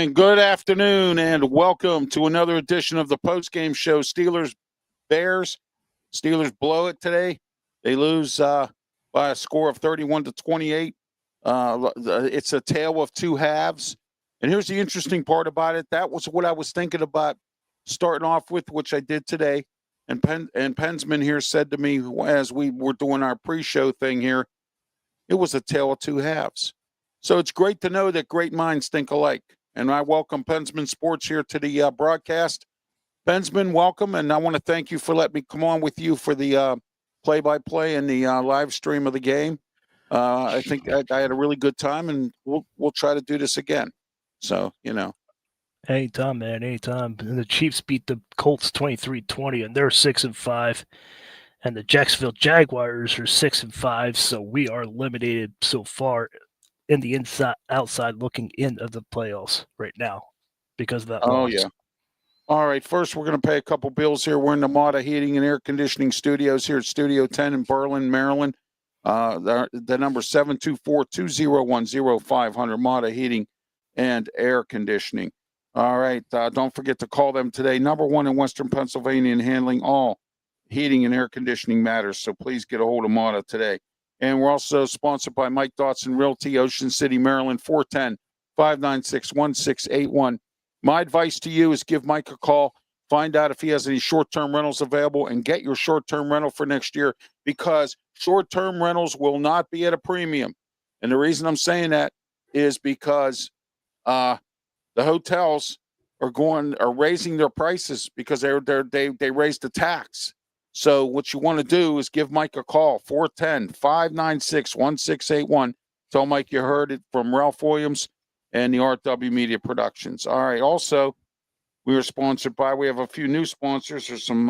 And good afternoon, and welcome to another edition of the postgame show. Steelers-Bears. Steelers blow it today. They lose by a score of 31-28. It's a tale of two halves. And here's the interesting part about it. That was what I was thinking about starting off with, which I did today. And Pensman here said to me as we were doing our pre-show thing here, it was a tale of two halves. So it's great to know that great minds think alike. And I welcome Pensman Sports here to the broadcast. Pensman, welcome, and I want to thank you for letting me come on with you for the play-by-play and the live stream of the game. I think I had a really good time, and we'll try to do this again. So, Anytime, man, anytime. And the Chiefs beat the Colts 23-20, and they're 6-5. And the Jacksonville Jaguars are 6-5, so we are eliminated so far in the outside looking in of the playoffs right now because of that loss. Yeah. All right, first we're going to pay a couple bills here. We're in the Mata Heating and Air Conditioning Studios here at Studio 10 in Berlin, Maryland. The number 724-2010-500, Mata Heating and Air Conditioning. All right, don't forget to call them today. Number one in Western Pennsylvania in handling all heating and air conditioning matters, so please get a hold of Mata today. And we're also sponsored by Mike Dotson Realty, Ocean City, Maryland, 410-596-1681. My advice to you is give Mike a call, find out if he has any short-term rentals available, and get your short-term rental for next year, because short-term rentals will not be at a premium. And the reason I'm saying that is because the hotels are raising their prices because they raised the tax. So what you want to do is give Mike a call, 410-596-1681. Tell Mike you heard it from Ralph Willams and the RW Media Productions. All right. Also, we are sponsored by, we have a few new sponsors. There's some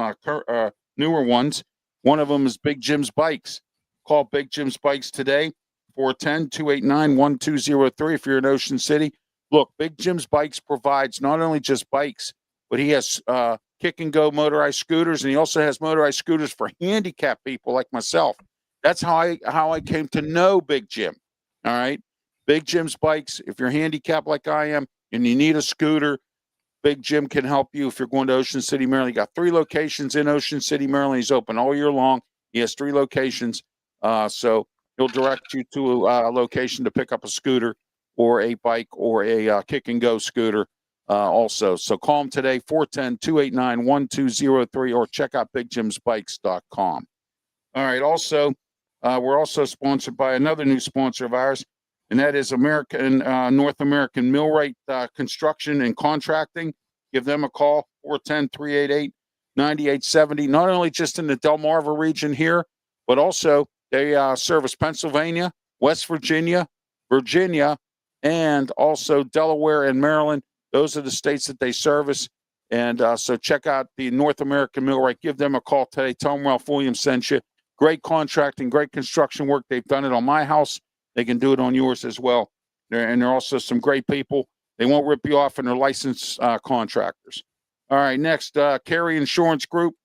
newer ones. One of them is Big Jim's Bikes. Call Big Jim's Bikes today, 410-289-1203 if you're in Ocean City. Look, Big Jim's Bikes provides not only just bikes, but he has kick-and-go motorized scooters, and he also has motorized scooters for handicapped people like myself. That's how I came to know Big Jim, all right? Big Jim's Bikes, if you're handicapped like I am and you need a scooter, Big Jim can help you if you're going to Ocean City, Maryland. He got 3 locations in Ocean City, Maryland. He's open all year long. He has 3 locations, so he'll direct you to a location to pick up a scooter or a bike or a kick-and-go scooter. Also, so call him today, 410-289-1203, or check out bigjimsbikes.com. All right, also, we're also sponsored by another new sponsor of ours, and that is North American Millwright Construction and Contracting. Give them a call, 410-388-9870, not only just in the Delmarva region here, but also they service Pennsylvania, West Virginia, and also Delaware and Maryland. Those are the states that they service. And so check out the North American Millwright. Give them a call today. Tell them Ralph Willams sent you. Great contracting, great construction work. They've done it on my house. They can do it on yours as well. And they're also some great people. They won't rip you off, and they're licensed contractors. All right, next, Carey Insurance Group.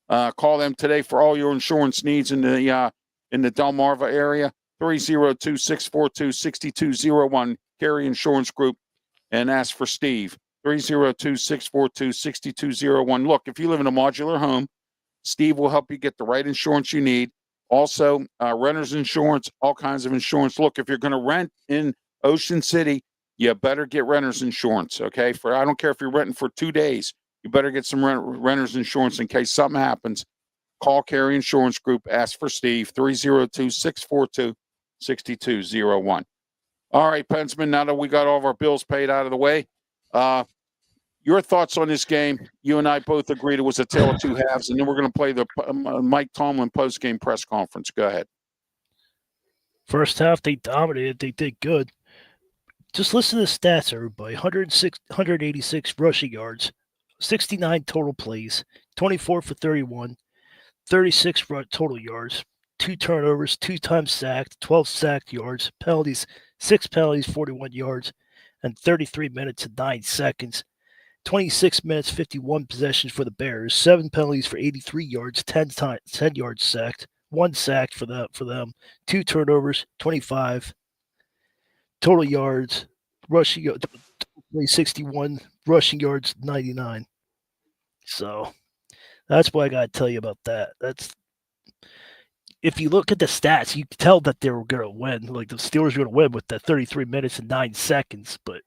Call them today for all your insurance needs in the Delmarva area. 302-642-6201, Carey Insurance Group, and ask for Steve, 302-642-6201. Look, if you live in a modular home, Steve will help you get the right insurance you need. Also, renter's insurance, all kinds of insurance. Look, if you're going to rent in Ocean City, you better get renter's insurance, okay? I don't care if you're renting for 2 days. You better get some renter's insurance in case something happens. Call Carey Insurance Group, ask for Steve, 302-642-6201. All right, Pensman, now that we got all of our bills paid out of the way, your thoughts on this game? You and I both agreed it was a tale of two halves, and then we're going to play the Mike Tomlin post-game press conference. Go ahead. First half, they dominated. They did good. Just listen to the stats, everybody. 186 rushing yards, 69 total plays, 24 for 31, 36 total yards, 2 turnovers, 2 times sacked, 12 sacked yards, penalties, 6 penalties, 41 yards, and 33 minutes and 9 seconds. 26 minutes, 51 possessions for the Bears, 7 penalties for 83 yards, 10 yards sacked, 1 sacked for them, 2 turnovers, 25 total yards, rushing only 61 rushing yards, 99. So that's what I got to tell you about that. If you look at the stats, you can tell that they were going to win. Like the Steelers were going to win with the 33 minutes and 9 seconds. But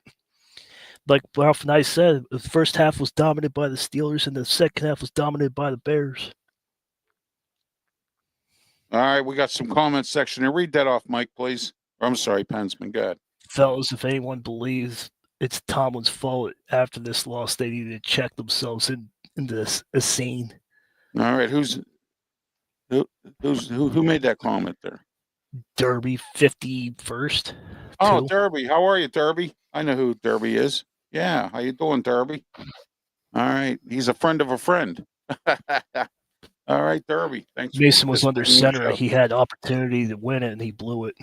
like Ralph and I said, the first half was dominated by the Steelers, and the second half was dominated by the Bears. All right, we got some comments section. And read that off, Mike, please. Or, I'm sorry, Pensman. Go ahead. Fellas, if anyone believes it's Tomlin's fault after this loss, they need to check themselves into this a scene. All right, who made that comment there? Derby 51st. Oh, Derby. How are you, Derby? I know who Derby is. Yeah, how you doing, Derby? All right, he's a friend of a friend. All right, Derby. Thanks. Mason was under center. He had opportunity to win it, and he blew it.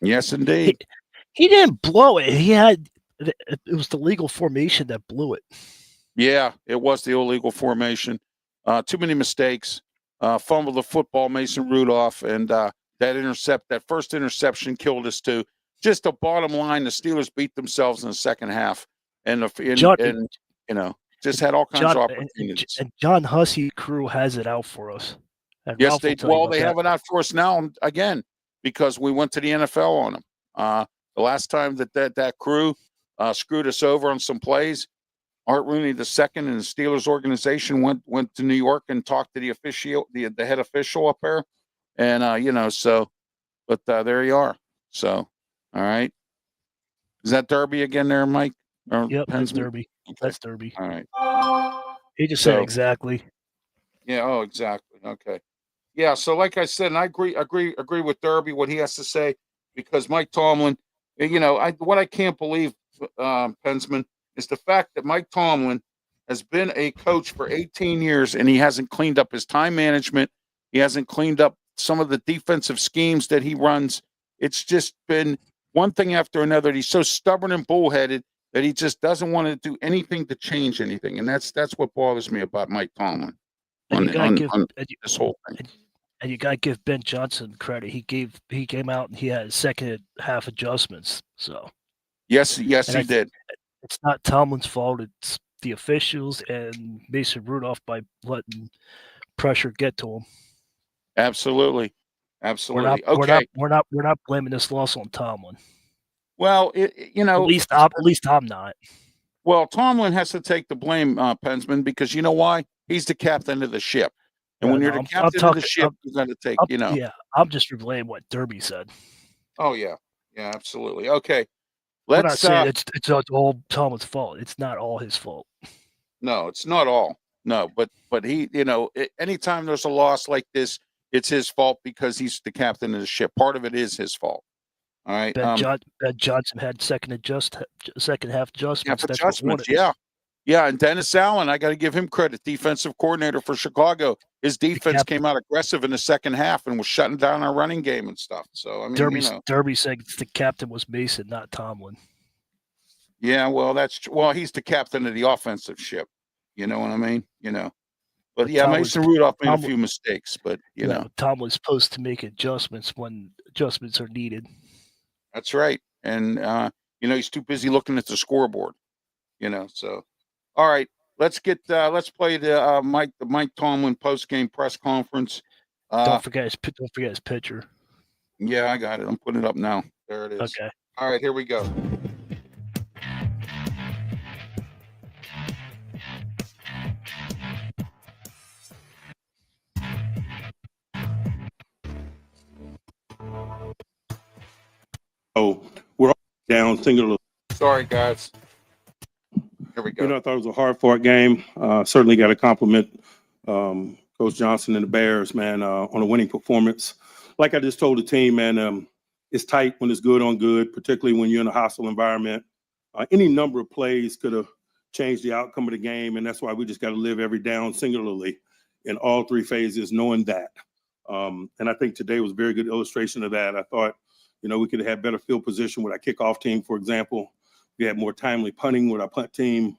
Yes, indeed. He didn't blow it. It was the legal formation that blew it. Yeah, it was the illegal formation. Too many mistakes. Fumbled the football, Mason Rudolph, and that first interception killed us too. Just the bottom line, the Steelers beat themselves in the second half, and just had all kinds of opportunities. And John Hussey's crew has it out for us. And yes, they have it out for us now again because we went to the NFL on them. The last time that crew screwed us over on some plays, Art Rooney II and the Steelers organization went to New York and talked to the head official up there, and there you are. So, all right, is that Derby again there, Mike? Yep, that's Derby. Okay. That's Derby. All right. He just said exactly. Yeah. Oh, exactly. Okay. Yeah. So, like I said, and I agree with Derby what he has to say because Mike Tomlin, what I can't believe, Pensman, is the fact that Mike Tomlin has been a coach for 18 years and he hasn't cleaned up his time management. He hasn't cleaned up some of the defensive schemes that he runs. It's just been one thing after another. He's so stubborn and bullheaded that he just doesn't want to do anything to change anything. And that's what bothers me about Mike Tomlin on this whole thing. And you got to give Ben Johnson credit. He came out and he had second half adjustments. So yes, he did. It's not Tomlin's fault. It's the officials and Mason Rudolph by letting pressure get to him. Absolutely. We're not blaming this loss on Tomlin. Well, at least I'm not. Well, Tomlin has to take the blame, Pensman, because you know why? He's the captain of the ship. And when you're the captain of the ship, you got to take, Yeah, I'm just relaying what Derby said. Oh, yeah. Yeah, absolutely. Okay. We're not saying it's all Tomlin's fault. It's not all his fault. No, it's not all. No, but he, anytime there's a loss like this, it's his fault because he's the captain of the ship. Part of it is his fault. All right. Ben Johnson had second half adjustments. Yeah. And Dennis Allen, I got to give him credit. Defensive coordinator for Chicago. His defense came out aggressive in the second half and was shutting down our running game and stuff. So I mean, Derby said the captain was Mason, not Tomlin. Yeah, well, he's the captain of the offensive ship. You know what I mean? But yeah, Mason Rudolph made a few mistakes, but Tomlin's supposed to make adjustments when adjustments are needed. That's right. And he's too busy looking at the scoreboard. So all right, let's play the Mike Tomlin post-game press conference. Don't forget his picture. Yeah, I got it. I'm putting it up now. There it is. Okay. All right, here we go. Oh, we're all down singular. Sorry, guys. Here we go. I thought it was a hard-fought game. Certainly got to compliment Coach Johnson and the Bears, man, on a winning performance. Like I just told the team, man, it's tight when it's good on good, particularly when you're in a hostile environment. Any number of plays could have changed the outcome of the game, and that's why we just got to live every down singularly in all three phases, knowing that. And I think today was a very good illustration of that. I thought, we could have had better field position with our kickoff team, for example. We had more timely punting with our punt team.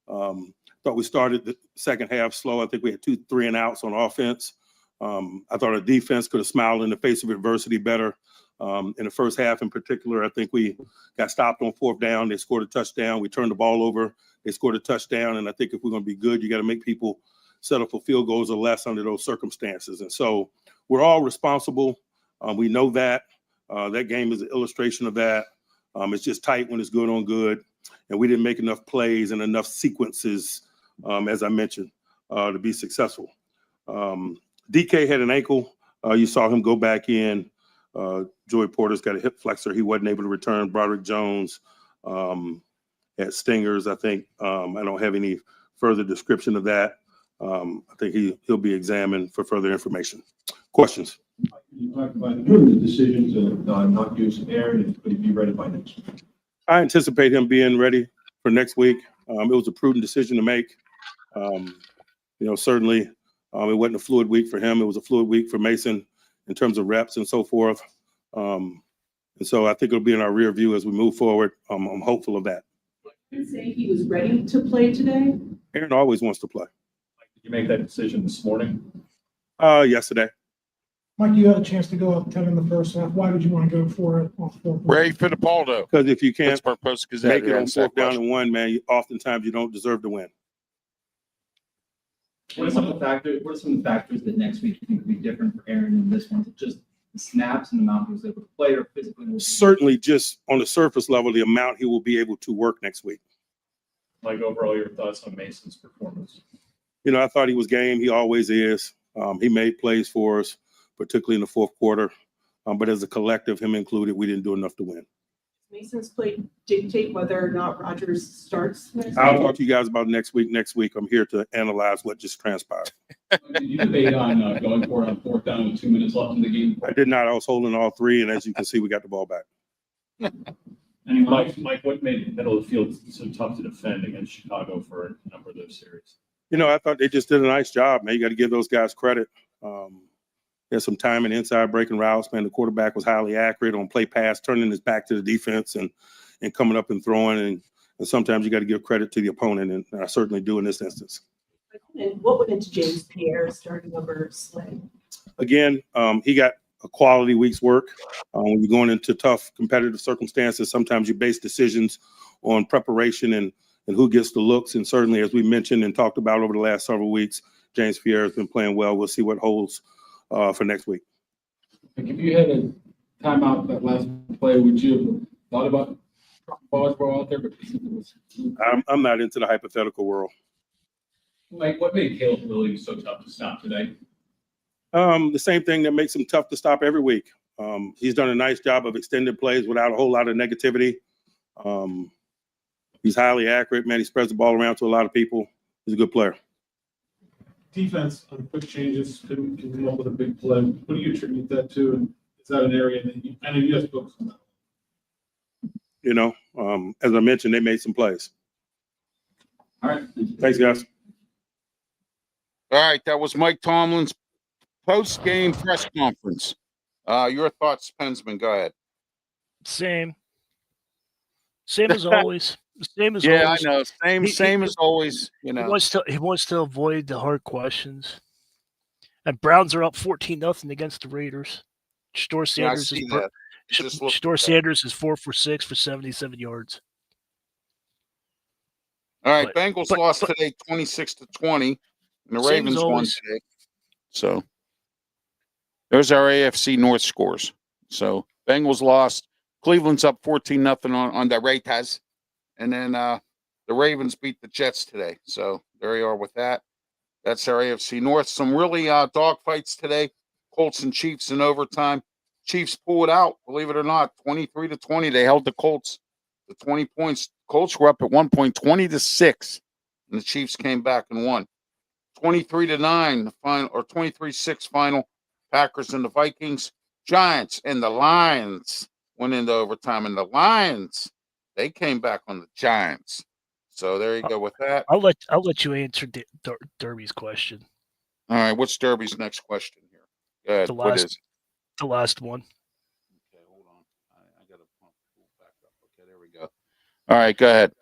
Thought we started the second half slow. I think we had 2 3-and-outs on offense. I thought our defense could have smiled in the face of adversity better. In the first half in particular, I think we got stopped on fourth down. They scored a touchdown. We turned the ball over. They scored a touchdown. And I think if we're going to be good, you got to make people settle for field goals or less under those circumstances. And so we're all responsible. We know that. That game is an illustration of that. It's just tight when it's good on good. And we didn't make enough plays and enough sequences, as I mentioned, to be successful. DK had an ankle. You saw him go back in. Joey Porter's got a hip flexor. He wasn't able to return. Broderick Jones had stingers, I think. I don't have any further description of that. I think he'll be examined for further information. Questions? You talked about the decision to not use Aaron, and could he be ready by next week? I anticipate him being ready for next week. It was a prudent decision to make. Certainly it wasn't a fluid week for him. It was a fluid week for Mason in terms of reps and so forth. And so I think it'll be in our rear view as we move forward. I'm hopeful of that. Did you say he was ready to play today? Aaron always wants to play. Did you make that decision this morning? Yesterday. Mike, you had a chance to go up 10 in the first half. Why would you want to go for it off fourth? Ray Fittipaldo. Because if you can't Pittsburgh Post-Gazette. make it on Answer that fourth down question. and one, man, oftentimes you don't deserve to win. What are some of the factors that next week you think would be different for Aaron than this one? Is it just the snaps and the amount he was able to play, or physically? Certainly, just on the surface level, the amount he will be able to work next week. Like, overall, your thoughts on Mason's performance? I thought he was game. He always is. He made plays for us, particularly in the fourth quarter. But as a collective, him included, we didn't do enough to win. Mason's play dictate whether or not Rodgers starts next I'll week? talk to you guys about next week. Next week, I'm here to analyze what just transpired. Did you debate on going for it on fourth down with 2 minutes left in the game? I did not. I was holding all three, and as you can see, we got the ball back. Mike, what made the middle of the field so tough to defend against Chicago for a number of those series? I thought they just did a nice job, man. You got to give those guys credit. There's some time and inside breaking routes, man. The quarterback was highly accurate on play pass, turning his back to the defense and coming up and throwing. And sometimes you got to give credit to the opponent, and I certainly do in this instance. And what went into James Pierre's starting number sling? Again, he got a quality week's work. When you're going into tough competitive circumstances, sometimes you base decisions on preparation and who gets the looks. And certainly, as we mentioned and talked about over the last several weeks, James Pierre has been playing well. We'll see what holds for next week. Like, if you had a timeout that last play, would you have thought about Boswell out there? I'm not into the hypothetical world. Mike, what made Caleb Williams so tough to stop today? The same thing that makes him tough to stop every week. He's done a nice job of extended plays without a whole lot of negativity. He's highly accurate, man. He spreads the ball around to a lot of people. He's a good player. Defense on quick changes couldn't come up with a big play. What do you attribute that to? And is that an area that I know you guys focus on that? As I mentioned, they made some plays. All right. Thanks, guys. All right, that was Mike Tomlin's post-game press conference. Your thoughts, Pensman? Go ahead. Same as always. Same as Yeah, always. I know. Same as always. He wants to avoid the hard questions. And Browns are up 14-0 against the Raiders. Shador Sanders is 4 for 6 for 77 yards. All right, Bengals lost today 26-20, and the Ravens won today. So there's our AFC North scores. So Bengals lost. Cleveland's up 14-0 on the Raiders. And then the Ravens beat the Jets today. So there you are with that. That's our AFC North. Some really dog fights today. Colts and Chiefs in overtime. Chiefs pull it out, believe it or not, 23-20. They held the Colts to 20 points. Colts were up at 1 point, 20-6. And the Chiefs came back and won. 23-9, the final, or 23-6 final. Packers and the Vikings. Giants and the Lions went into overtime. And the Lions, they came back on the Giants. So there you go with that. I'll let you answer Derby's question. All right, what's Derby's next question here? Go ahead. What is it? The last one. Okay, hold on. I got to pump back up. Okay, there we go. All right, go ahead.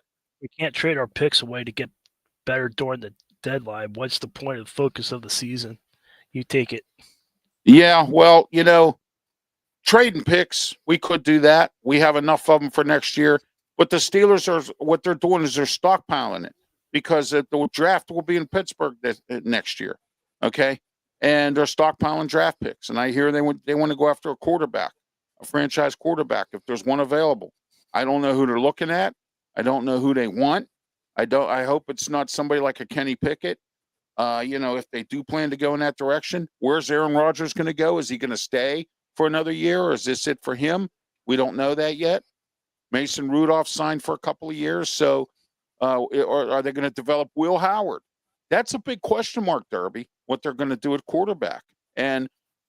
We can't trade our picks away to get better during the deadline. What's the point of the focus of the season? You take it. Yeah, well, trading picks, we could do that. We have enough of them for next year. But the Steelers what they're doing is they're stockpiling it because the draft will be in Pittsburgh next year. Okay, and they're stockpiling draft picks. And I hear they want to go after a quarterback, a franchise quarterback, if there's one available. I don't know who they're looking at. I don't know who they want. I hope it's not somebody like a Kenny Pickett. If they do plan to go in that direction, where's Aaron Rodgers going to go? Is he going to stay for another year, or is this it for him? We don't know that yet. Mason Rudolph signed for a couple of years, so or are they going to develop Will Howard? That's a big question mark, Derby, what they're going to do at quarterback. And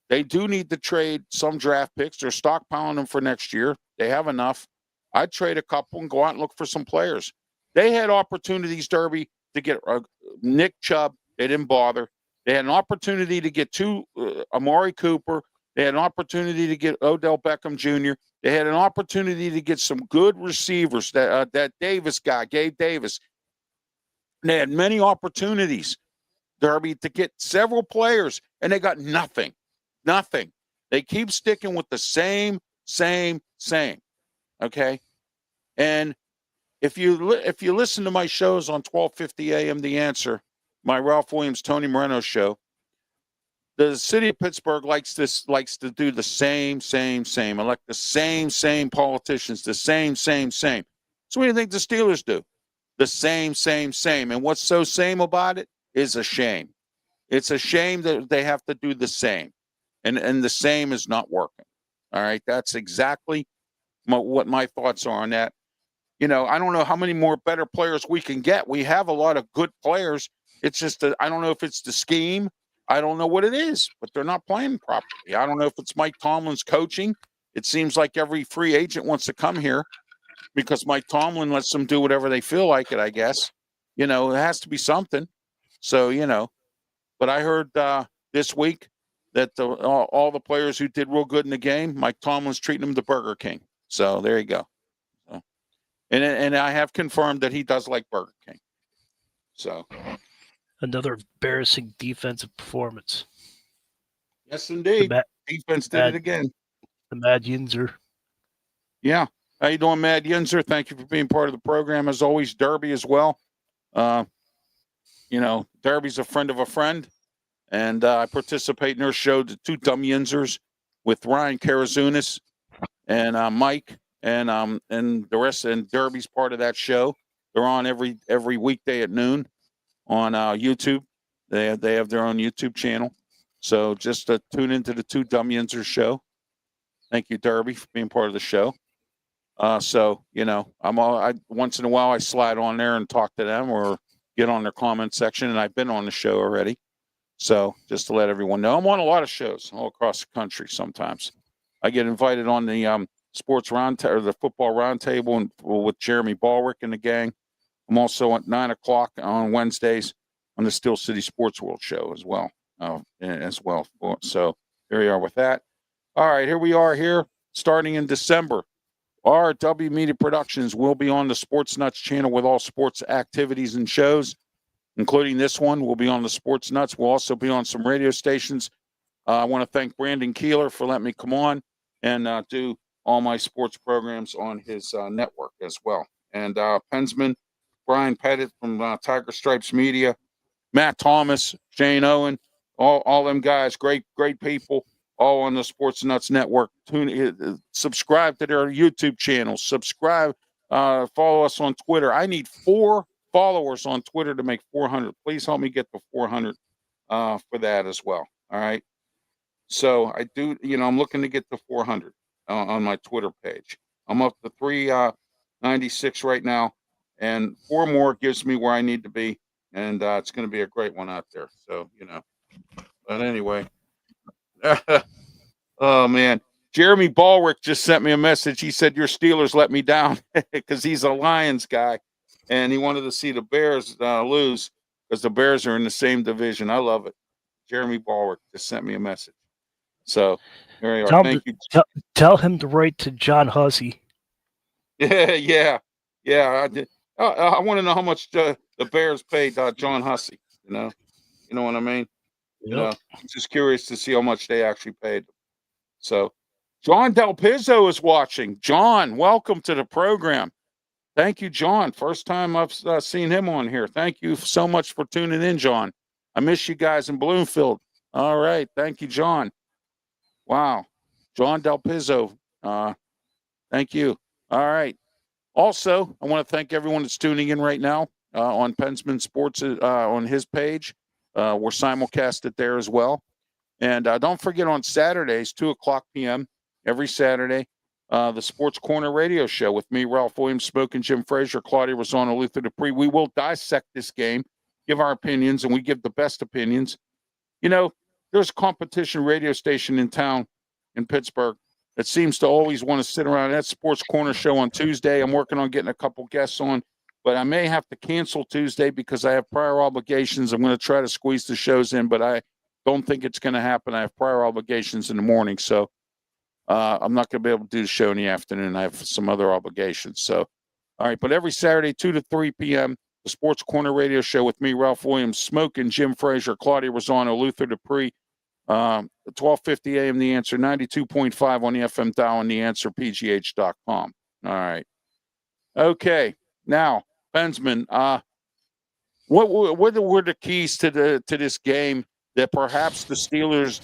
they do need to trade some draft picks. They're stockpiling them for next year. They have enough. I'd trade a couple and go out and look for some players. They had opportunities, Derby, to get Nick Chubb. They didn't bother. They had an opportunity to get Amari Cooper. They had an opportunity to get Odell Beckham Jr. They had an opportunity to get some good receivers, that Davis guy, Gabe Davis. They had many opportunities, Derby, to get several players, and they got nothing. Nothing. They keep sticking with the same. Okay? And if you listen to my shows on 1250 AM The Answer, my Ralph Willams, Tony Moreno show, the city of Pittsburgh likes to do the same, elect the same politicians, the same. So what do you think the Steelers do? The same. And what's so same about it is a shame. It's a shame that they have to do the same. And the same is not working. All right, that's exactly what my thoughts are on that. I don't know how many more better players we can get. We have a lot of good players. It's just I don't know if it's the scheme. I don't know what it is, but they're not playing properly. I don't know if it's Mike Tomlin's coaching. It seems like every free agent wants to come here because Mike Tomlin lets them do whatever they feel like it, I guess. It has to be something. So, but I heard this week that all the players who did real good in the game, Mike Tomlin's treating them to Burger King. So there you go. So, and I have confirmed that he does like Burger King. So Another embarrassing defensive performance. yes, indeed. Defense did it again. The Mad Yinzer. Yeah. How you doing, Mad Yinzer? Thank you for being part of the program. As always, Derby as well. Derby's a friend of a friend. And I participate in their show, The Two Dumb Yinzers, with Ryan Karazunis and Mike and the rest. And Derby's part of that show. They're on every weekday at noon on YouTube. They have their own YouTube channel. So just tune into the Two Dumb Yinzers show. Thank you, Derby, for being part of the show. Once in a while I slide on there and talk to them or get on their comment section, and I've been on the show already. So just to let everyone know, I'm on a lot of shows all across the country. Sometimes I get invited on the sports roundtable or the football roundtable and with Jeremy Ballwick and the gang. I'm also at 9:00 on Wednesdays on the Steel City Sports World show as well. So there you are with that. All right, here we are here starting in December. RW Media Productions will be on the Sports Nuts channel with all sports activities and shows, including this one. We'll be on the Sports Nuts. We'll also be on some radio stations. I want to thank Brandon Keeler for letting me come on and do all my sports programs on his network as well. And Pensman, Brian Pettit from Tiger Stripes Media, Matt Thomas, Shane Owen, all them guys, great people, all on the Sports Nuts Network. Subscribe to their YouTube channel. Subscribe, follow us on Twitter. I need 4 followers on Twitter to make 400. Please help me get to 400 for that as well. All right. So I do, I'm looking to get to 400 on my Twitter page. I'm up to 396 right now, and 4 more gives me where I need to be, and it's going to be a great one out there. So, but anyway, oh man, Jeremy Ballwick just sent me a message. He said your Steelers let me down because he's a Lions guy, and he wanted to see the Bears lose because the Bears are in the same division. I love it. Jeremy Ballwick just sent me a message. So there you are. Thank you. Tell him to write to John Hussey. Yeah. I did. I want to know how much the Bears paid John Hussey. You know what I mean? Yep. I'm just curious to see how much they actually paid. So, John Del Pizzo is watching. John, welcome to the program. Thank you, John. First time I've seen him on here. Thank you so much for tuning in, John. I miss you guys in Bloomfield. All right. Thank you, John. Wow. John Del Pizzo. Thank you. All right. Also, I want to thank everyone that's tuning in right now on Pensman Sports on his page. We're simulcasted there as well. And don't forget on Saturdays, 2:00 p.m., every Saturday, the Sports Corner radio show with me, Ralph Willams, Smoking Jim Frazier, Claudia Rosano, Luther Dupree. We will dissect this game, give our opinions, and we give the best opinions. You know, there's a competition radio station in town in Pittsburgh that seems to always want to sit around. That Sports Corner show on Tuesday. I'm working on getting a couple guests on, but I may have to cancel Tuesday because I have prior obligations. I'm going to try to squeeze the shows in, but I don't think it's going to happen. I have prior obligations in the morning, so I'm not going to be able to do the show in the afternoon. I have some other obligations. So, all right, but every Saturday, 2 to 3 p.m., the Sports Corner radio show with me, Ralph Willams, Smoking Jim Frazier, Claudia Rosano, Luther Dupree, 12:50 a.m. The Answer, 92.5 on the FM dial, and theanswerpgh.com. All right. Okay. Now, Bensman, what were the keys to this game that perhaps the Steelers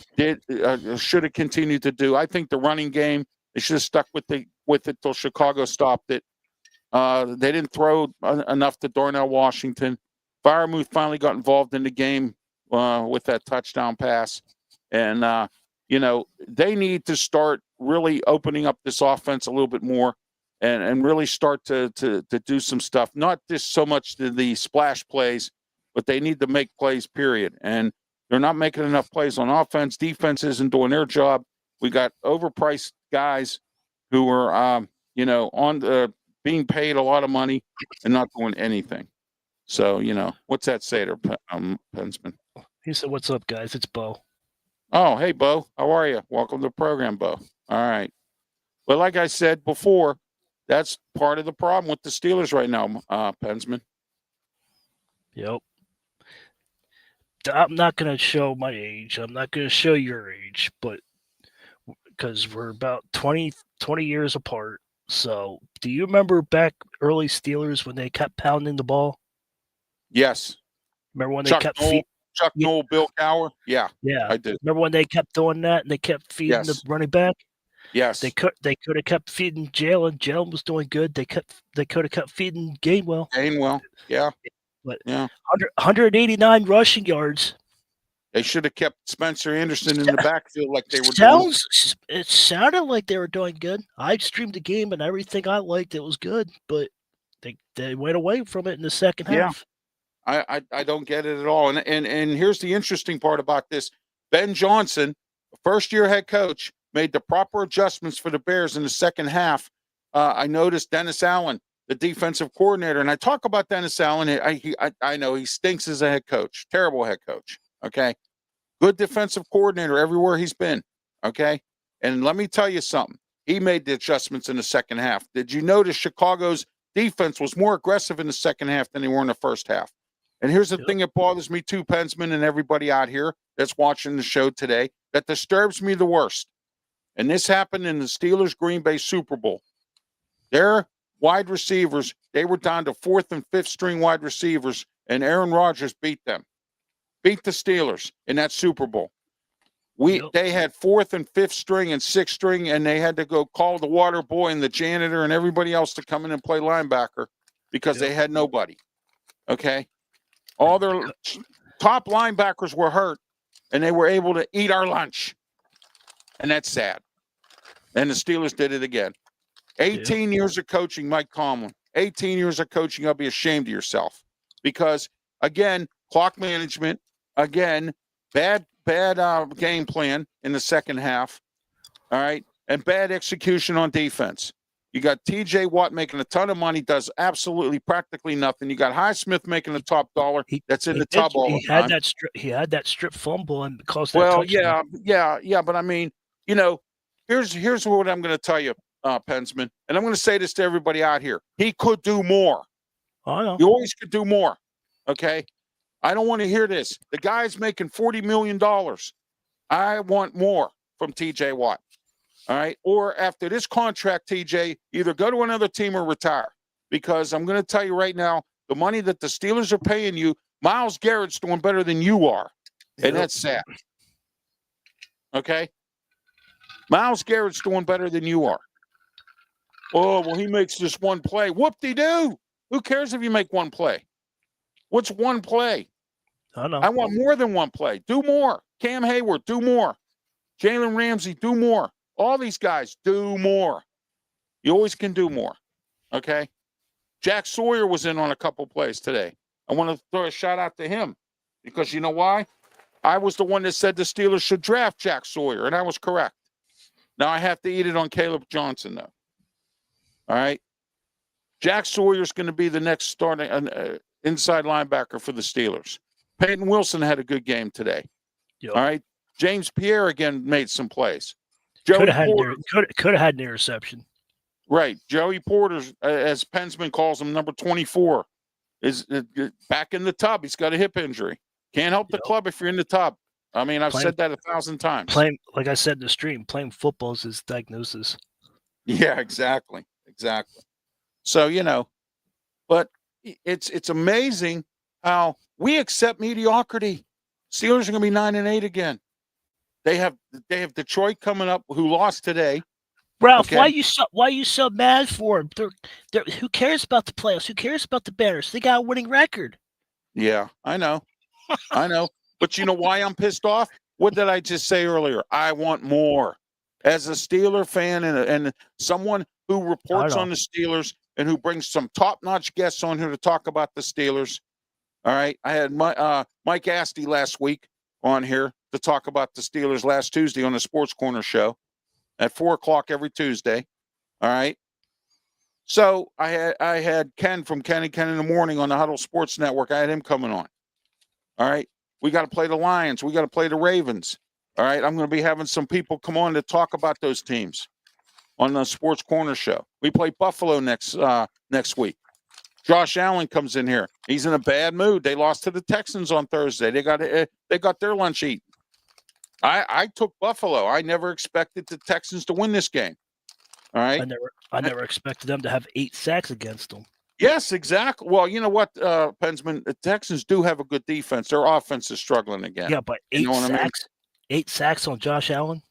should have continued to do? I think the running game, they should have stuck with it till Chicago stopped it. They didn't throw enough to Darnell Washington. Freiermuth finally got involved in the game with that touchdown pass. And, they need to start really opening up this offense a little bit more and really start to do some stuff, not just so much the splash plays, but they need to make plays, period. And they're not making enough plays on offense. Defense isn't doing their job. We got overpriced guys who are, being paid a lot of money and not doing anything. So, what's that say there, Pensman? He said, "What's up, guys? It's Bo." Oh, hey, Bo. How are you? Welcome to the program, Bo. All right. Well, like I said before, that's part of the problem with the Steelers right now, Pensman. Yep. I'm not going to show my age. I'm not going to show your age, but because we're about 20 years apart. So, do you remember back early Steelers when they kept pounding the ball? Yes. Remember when they kept feeding Chuck Noll, Bill Cowher? Yeah, Yeah, I do. Remember when they kept doing that and they kept feeding the running back? Yes. They could have kept feeding Jalen. Jalen was doing good. They could have kept feeding Gainwell. Yeah. But yeah. 189 rushing yards. They should have kept Spencer Anderson in the backfield like they were doing. It sounded like they were doing good. I streamed the game and everything I liked. It was good, but they went away from it in the second half. I don't get it at all. And here's the interesting part about this. Ben Johnson, first-year head coach, made the proper adjustments for the Bears in the second half. I noticed Dennis Allen, the defensive coordinator, and I talk about Dennis Allen. I know he stinks as a head coach, terrible head coach, okay? Good defensive coordinator everywhere he's been, okay? And let me tell you something. He made the adjustments in the second half. Did you notice Chicago's defense was more aggressive in the second half than they were in the first half? And here's the thing that bothers me too, Pensman, and everybody out here that's watching the show today, that disturbs me the worst. And this happened in the Steelers-Green Bay Super Bowl. Their wide receivers, they were down to fourth and fifth string wide receivers, and Aaron Rodgers beat them. Beat the Steelers in that Super Bowl. They had fourth and fifth string and sixth string, and they had to go call the water boy and the janitor and everybody else to come in and play linebacker because they had nobody. Okay? All their top linebackers were hurt, and they were able to eat our lunch. And that's sad. And the Steelers did it again. 18 years of coaching, Mike Tomlin. 18 years of coaching, I'll be ashamed of yourself. Because, again, clock management, again, bad game plan in the second half, all right, and bad execution on defense. You got T.J. Watt making a ton of money, does absolutely practically nothing. You got Highsmith making the top dollar. That's in the tub all the time. He had that strip fumble and caused that touchdown. Yeah. But I mean, here's what I'm going to tell you, Pensman, and I'm going to say this to everybody out here. He could do more. I know. You always could do more, okay? I don't want to hear this. The guy's making $40 million. I want more from T.J. Watt. All right. Or after this contract, TJ, either go to another team or retire. Because I'm going to tell you right now, the money that the Steelers are paying you, Myles Garrett's doing better than you are. And that's sad. Okay? Myles Garrett's doing better than you are. Oh, well, he makes this one play. Whoop-de-doo. Who cares if you make one play? What's one play? I know. I want more than one play. Do more. Cam Hayward, do more. Jalen Ramsey, do more. All these guys, do more. You always can do more. Okay? Jack Sawyer was in on a couple plays today. I want to throw a shout out to him because you know why? I was the one that said the Steelers should draft Jack Sawyer, and I was correct. Now I have to eat it on Caleb Johnson, though. All right? Jack Sawyer's going to be the next starting inside linebacker for the Steelers. Peyton Wilson had a good game today. Yep. All right? James Pierre again made some plays. Could have had an interception. Right. Joey Porter, as Pensman calls him, number 24, is back in the tub. He's got a hip injury. Can't help the club if you're in the tub. I mean, I've said that 1,000 times. Like I said in the stream, playing football is his diagnosis. Yeah, exactly. Exactly. So, but it's amazing how we accept mediocrity. Steelers are going to be 9-8 again. They have Detroit coming up, who lost today. Ralph, Okay. why you so mad for them? Who cares about the playoffs? Who cares about the Bears? They got a winning record. Yeah, I know. I know. But you know why I'm pissed off? What did I just say earlier? I want more. As a Steeler fan and someone who reports on the Steelers and who brings some top-notch guests on here to talk about the Steelers. All right. I had Mike Asti last week on here to talk about the Steelers last Tuesday on the Sports Corner show at 4:00 every Tuesday. All right. So I had Ken from Ken in the Morning on the Huddle Sports Network. I had him coming on. All right. We got to play the Lions. We got to play the Ravens. All right. I'm going to be having some people come on to talk about those teams on the Sports Corner show. We play Buffalo next week. Josh Allen comes in here. He's in a bad mood. They lost to the Texans on Thursday. They got their lunch eaten. I took Buffalo. I never expected the Texans to win this game. All right. I never expected them to have 8 sacks against them. Yes, exactly. Well, you know what, Pensman, the Texans do have a good defense. Their offense is struggling again. Yeah, but 8 sacks? 8 sacks on Josh Allen?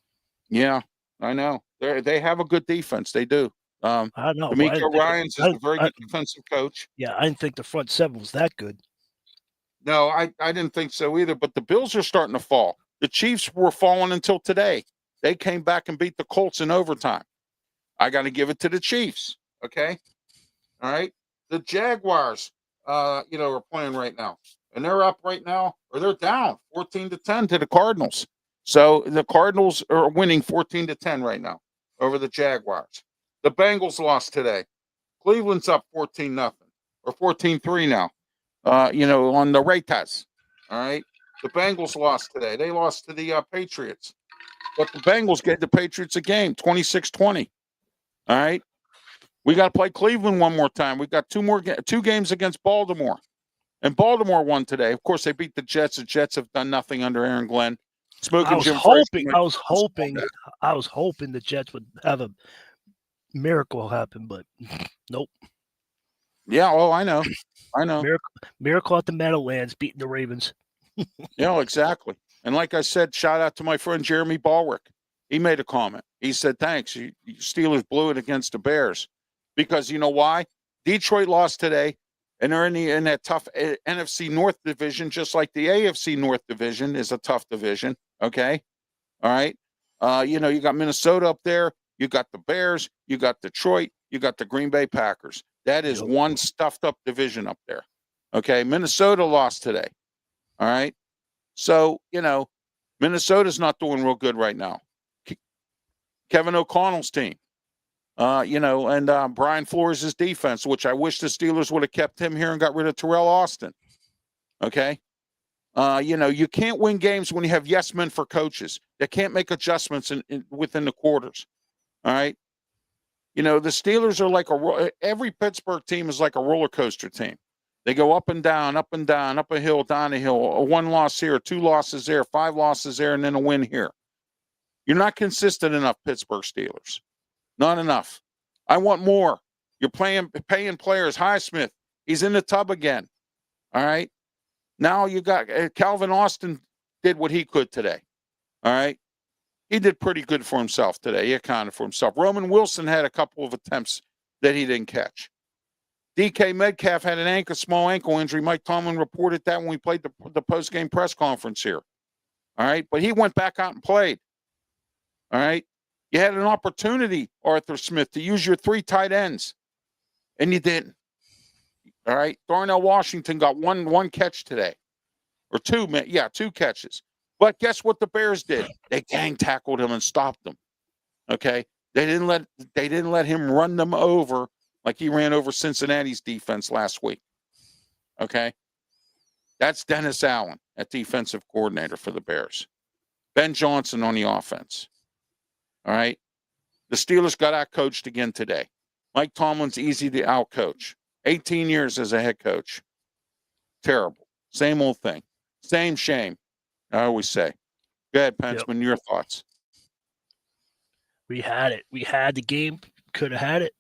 Yeah, I know. They have a good defense. They do. I don't know. D'Amico Ryans is a very good defensive coach. Yeah, I didn't think the front seven was that good. No, I didn't think so either. But the Bills are starting to fall. The Chiefs were falling until today. They came back and beat the Colts in overtime. I got to give it to the Chiefs. Okay? All right? The Jaguars, are playing right now. And they're up right now, or they're down 14-10 to the Cardinals. So the Cardinals are winning 14-10 right now over the Jaguars. The Bengals lost today. Cleveland's up 14-0 or 14-3 now. On the Raiders. All right. The Bengals lost today. They lost to the Patriots. But the Bengals gave the Patriots a game, 26-20. All right. We got to play Cleveland one more time. We've got two games against Baltimore. And Baltimore won today. Of course, they beat the Jets. The Jets have done nothing under Aaron Glenn. I was hoping the Jets would have a miracle happen, but nope. Yeah, I know. Miracle at the Meadowlands beating the Ravens. Exactly. And like I said, shout out to my friend Jeremy Balwick. He made a comment. He said, thanks. You Steelers blew it against the Bears. Because you know why? Detroit lost today, and they're in that tough NFC North division, just like the AFC North division is a tough division. Okay? All right? You got Minnesota up there. You got the Bears. You got Detroit. You got the Green Bay Packers. That is one stuffed up division up there. Okay? Minnesota lost today. All right? So, Minnesota's not doing real good right now. Kevin O'Connell's team. And Brian Flores' defense, which I wish the Steelers would have kept him here and got rid of Terrell Austin. Okay? You can't win games when you have yes men for coaches. They can't make adjustments within the quarters. All right? The Steelers are like every Pittsburgh team is like a roller coaster team. They go up and down, up a hill, down a hill, 1 loss here, 2 losses there, 5 losses there, and then a win here. You're not consistent enough, Pittsburgh Steelers. Not enough. I want more. You're paying players. Highsmith, he's in the tub again. All right. Now you got Calvin Austin did what he could today. All right. He did pretty good for himself today. He accounted for himself. Roman Wilson had a couple of attempts that he didn't catch. DK Metcalf had a small ankle injury. Mike Tomlin reported that when we played the post-game press conference here. All right. But he went back out and played. All right. You had an opportunity, Arthur Smith, to use your 3 tight ends, and you didn't. All right. Darnell Washington got one catch today. Or 2 catches. But guess what the Bears did? They gang tackled him and stopped him. Okay? They didn't let him run them over like he ran over Cincinnati's defense last week. Okay? That's Dennis Allen, at defensive coordinator for the Bears. Ben Johnson on the offense. All right? The Steelers got out-coached again today. Mike Tomlin's easy to out-coach. 18 years as a head coach. Terrible. Same old thing. Same shame, I always say. Go ahead, Pensman, your thoughts. We had it. We had the game. Could have had it.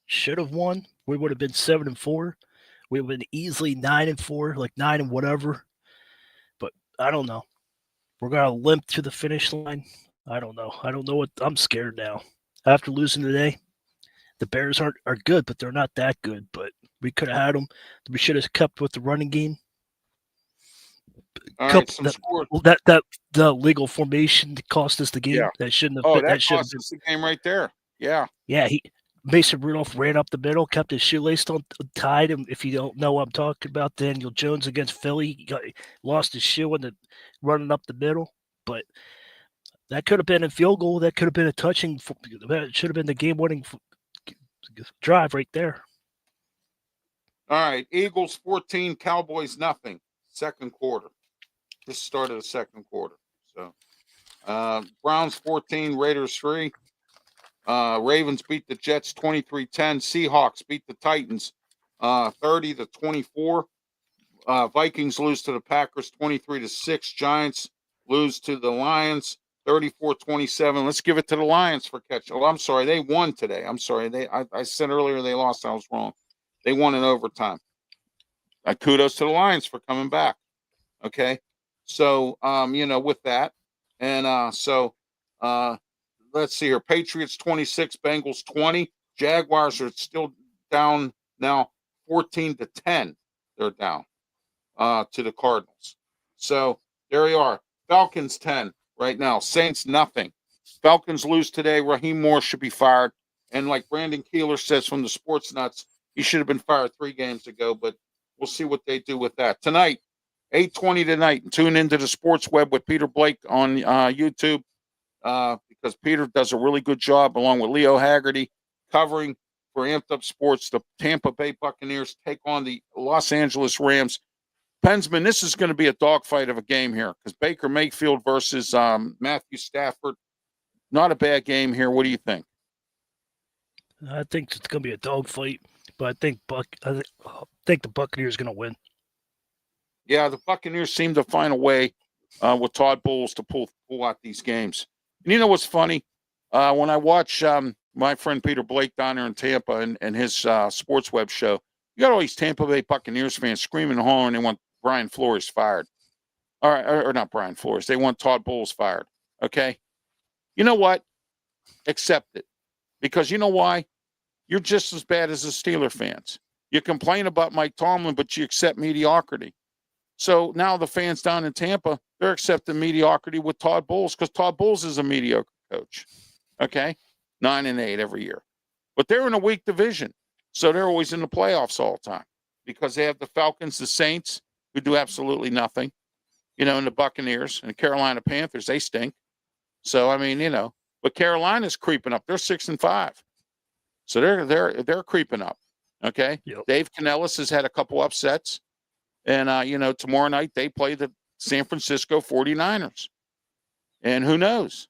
Should have won. We would have been 7-4. We would have been easily 9-4, like 9 and whatever. But I don't know. We're gonna limp to the finish line. I don't know. I don't know what. I'm scared now. After losing today, the Bears are good, but they're not that good. But we could have had them. We should have kept with the running game. All right, some scores. That the legal formation cost us the game. Yeah. That shouldn't have. Oh, that should have cost us the game right there. Yeah. Yeah, Mason Rudolph ran up the middle, kept his shoelace tied. Him. If you don't know what I'm talking about, Daniel Jones against Philly, he lost his shoe in the running up the middle. But that could have been a field goal. That could have been a touching. That should have been the game-winning drive right there. All right, Eagles 14, Cowboys nothing. Second quarter. This started the second quarter. So, Browns 14, Raiders 3. Ravens beat the Jets 23-10. Seahawks beat the Titans 30-24. Vikings lose to the Packers 23-6. Giants lose to the Lions 34-27. Let's give it to the Lions for catch. Oh, I'm sorry, they won today. I'm sorry, I said earlier they lost. I was wrong. They won in overtime. Kudos to the Lions for coming back. Okay, so with that, and let's see here. Patriots 26, Bengals 20. Jaguars are still down now 14-10. They're down to the Cardinals. So there you are. Falcons 10 right now. Saints nothing. Falcons lose today. Raheem Moore should be fired. And like Brandon Keeler says from the Sports Nuts, he should have been fired 3 games ago, but we'll see what they do with that. Tonight, 8:20 tonight, and tune into the Sports Web with Peter Blake on YouTube because Peter does a really good job, along with Leo Haggerty, covering for Amped Up Sports. The Tampa Bay Buccaneers take on the Los Angeles Rams. Pensman, this is going to be a dogfight of a game here because Baker Mayfield versus Matthew Stafford. Not a bad game here. What do you think? I think it's going to be a dogfight, but I think the Buccaneers are going to win. Yeah, the Buccaneers seem to find a way with Todd Bowles to pull out these games. And you know what's funny? When I watch my friend Peter Blake down there in Tampa and his Sports Web show, you got all these Tampa Bay Buccaneers fans screaming and hollering they want Brian Flores fired. All right, or not Brian Flores. They want Todd Bowles fired. Okay? You know what? Accept it. Because you know why? You're just as bad as the Steeler fans. You complain about Mike Tomlin, but you accept mediocrity. So now the fans down in Tampa, they're accepting mediocrity with Todd Bowles because Todd Bowles is a mediocre coach. Okay? 9-8 every year. But they're in a weak division. So they're always in the playoffs all the time because they have the Falcons, the Saints, who do absolutely nothing, and the Buccaneers and the Carolina Panthers, they stink. So, I mean, but Carolina's creeping up. They're 6-5. So they're creeping up. Okay? Yep. Dave Canellis has had a couple upsets. And, tomorrow night they play the San Francisco 49ers. And who knows?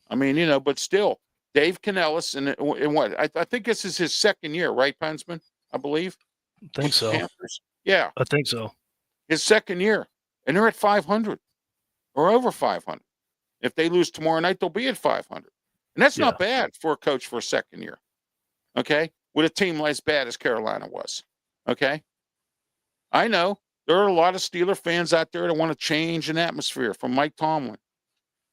I mean, but still, Dave Canellis, and what? I think this is his second year, right, Pensman? I believe. I think so. Panthers. Yeah. I think so. His second year. And they're at 500 or over 500. If they lose tomorrow night, they'll be at 500. And that's not bad for a coach for a second year. Okay? With a team as bad as Carolina was. Okay? I know there are a lot of Steeler fans out there that want to change an atmosphere from Mike Tomlin.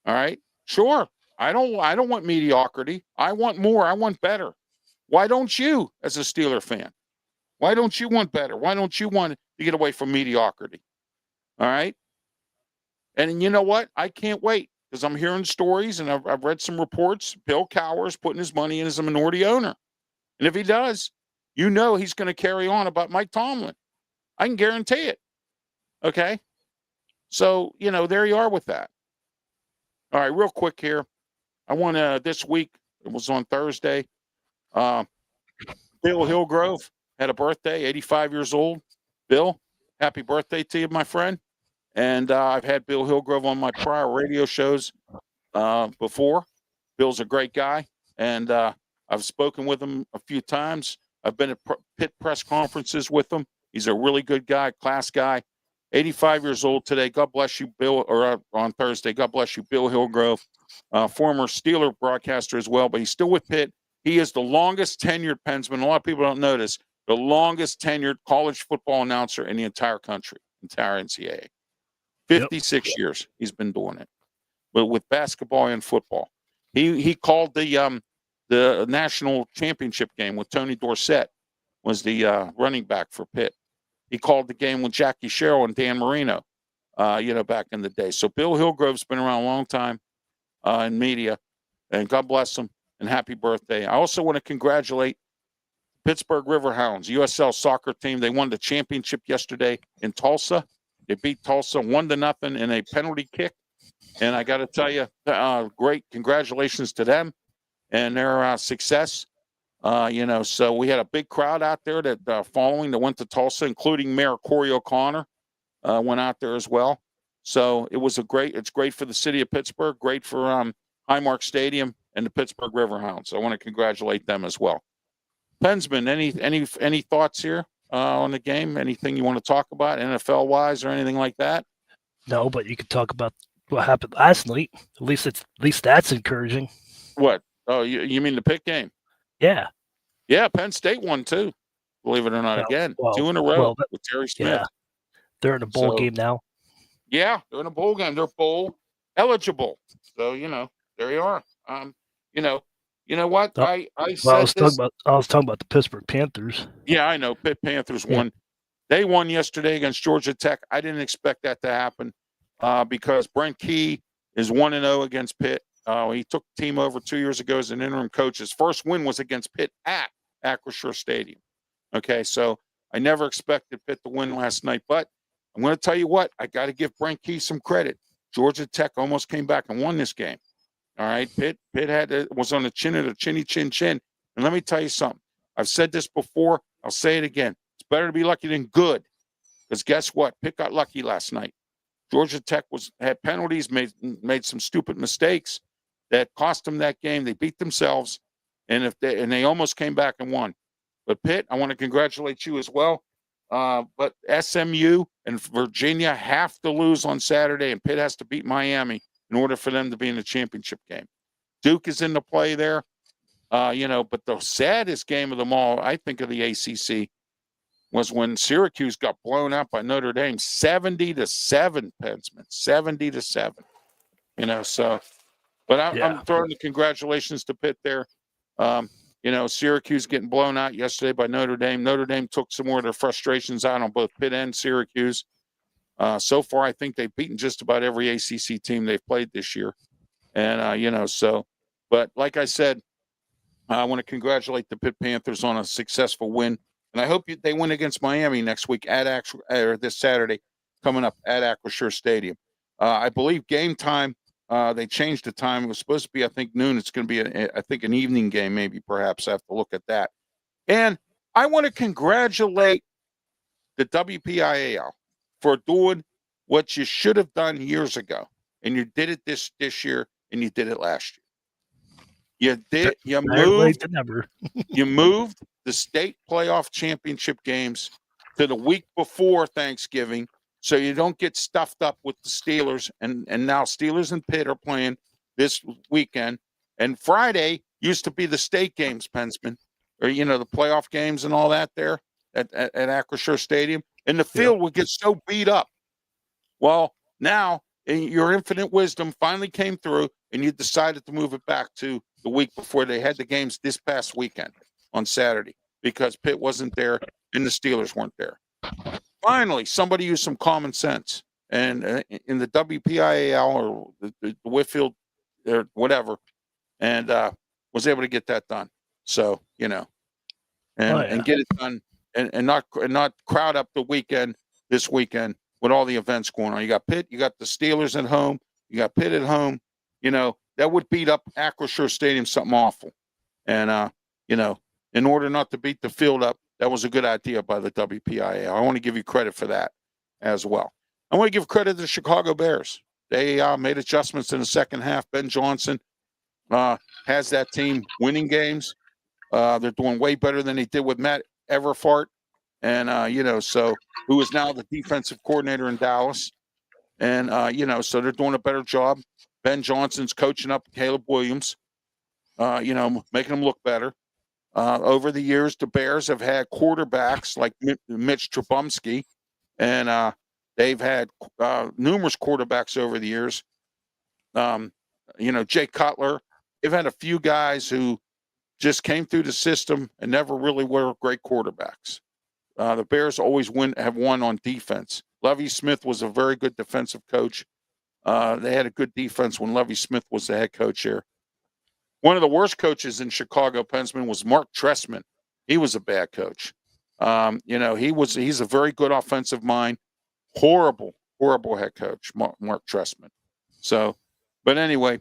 All right? Sure. I don't want mediocrity. I want more. I want better. Why don't you, as a Steeler fan? Why don't you want better? Why don't you want to get away from mediocrity? All right? And you know what? I can't wait because I'm hearing stories and I've read some reports. Bill Cowher's putting his money in as a minority owner. And if he does, you know he's going to carry on about Mike Tomlin. I can guarantee it. Okay? So, there you are with that. All right, real quick here. I want to, this week, it was on Thursday, Bill Hillgrove had a birthday, 85 years old. Bill, happy birthday to you, my friend. And I've had Bill Hillgrove on my prior radio shows before. Bill's a great guy, and I've spoken with him a few times. I've been at Pitt press conferences with him. He's a really good guy, class guy. 85 years old today. God bless you, Bill, or on Thursday. God bless you, Bill Hillgrove, former Steeler broadcaster as well, but he's still with Pitt. He is the longest tenured Pensman. A lot of people don't notice the longest tenured college football announcer in the entire country, entire NCAA. 56 years he's been doing it, but with basketball and football. He called the national championship game with Tony Dorsett, was the running back for Pitt. He called the game with Jackie Sherrill and Dan Marino, back in the day. So Bill Hillgrove's been around a long time in media, and God bless him and happy birthday. I also want to congratulate Pittsburgh Riverhounds, USL soccer team. They won the championship yesterday in Tulsa. They beat Tulsa 1-0 in a penalty kick. And I got to tell you, great congratulations to them and their success. So we had a big crowd out there that following that went to Tulsa, including Mayor Corey O'Connor went out there as well. So it's great for the city of Pittsburgh, great for Highmark Stadium and the Pittsburgh Riverhounds. I want to congratulate them as well. Pensman, any thoughts here on the game? Anything you want to talk about NFL wise or anything like that? No, but you could talk about what happened last night. At least that's encouraging. What? Oh, you mean the Pitt game? Yeah. Yeah, Penn State won too. Believe it or not, again, 2 in a row with Terry Smith. Yeah. They're in a bowl game now. Yeah, they're in a bowl game. They're bowl eligible. So there you are. You know what? I was talking about the Pittsburgh Panthers. Yeah, I know. Pitt Panthers won. They won yesterday against Georgia Tech. I didn't expect that to happen because Brent Key is 1-0 against Pitt. He took the team over 2 years ago as an interim coach. His first win was against Pitt at Acrisure Stadium. Okay, so I never expected Pitt to win last night, but I'm going to tell you what, I got to give Brent Key some credit. Georgia Tech almost came back and won this game. All right, Pitt was on the chin of the chinny chin chin. And let me tell you something. I've said this before. I'll say it again. It's better to be lucky than good. Because guess what? Pitt got lucky last night. Georgia Tech had penalties, made some stupid mistakes that cost them that game. They beat themselves, and they almost came back and won. But Pitt, I want to congratulate you as well. But SMU and Virginia have to lose on Saturday, and Pitt has to beat Miami in order for them to be in the championship game. Duke is in the play there, but the saddest game of them all, I think, of the ACC was when Syracuse got blown out by Notre Dame, 70-7, Pensman, 7-7. But I'm throwing the congratulations to Pitt there. Syracuse getting blown out yesterday by Notre Dame. Notre Dame took some more of their frustrations out on both Pitt and Syracuse. So far, I think they've beaten just about every ACC team they've played this year. And, but like I said, I want to congratulate the Pitt Panthers on a successful win. And I hope they win against Miami next week or this Saturday coming up at Acrisure Stadium. I believe game time, they changed the time. It was supposed to be, I think, noon. It's going to be, I think, an evening game, maybe, perhaps. I have to look at that. And I want to congratulate the WPIAL for doing what you should have done years ago. And you did it this year, and you did it last year. You moved the state playoff championship games to the week before Thanksgiving so you don't get stuffed up with the Steelers. And now Steelers and Pitt are playing this weekend. And Friday used to be the state games, Pensman, or, the playoff games and all that there at Acrisure Stadium. And the field would get so beat up. Well, now your infinite wisdom finally came through, and you decided to move it back to the week before they had the games this past weekend on Saturday because Pitt wasn't there and the Steelers weren't there. Finally, somebody used some common sense. And in the WPIAL or the Whitfield or whatever, and was able to get that done. So, and get it done and not crowd up the weekend this weekend with all the events going on. You got Pitt, you got the Steelers at home, you got Pitt at home. That would beat up Acrisure Stadium something awful. And in order not to beat the field up, that was a good idea by the WPIA. I want to give you credit for that as well. I want to give credit to the Chicago Bears. They made adjustments in the second half. Ben Johnson has that team winning games. They're doing way better than they did with Matt Everfart. And, who is now the defensive coordinator in Dallas. And, so they're doing a better job. Ben Johnson's coaching up Caleb Williams, making them look better. Over the years, the Bears have had quarterbacks like Mitch Trubisky, and they've had numerous quarterbacks over the years. Jay Cutler. They've had a few guys who just came through the system and never really were great quarterbacks. The Bears always have won on defense. Lovie Smith was a very good defensive coach. They had a good defense when Lovie Smith was the head coach here. One of the worst coaches in Chicago, Pensman, was Mark Trestman. He was a bad coach. He's a very good offensive mind. Horrible head coach, Mark Trestman. So, but anyway,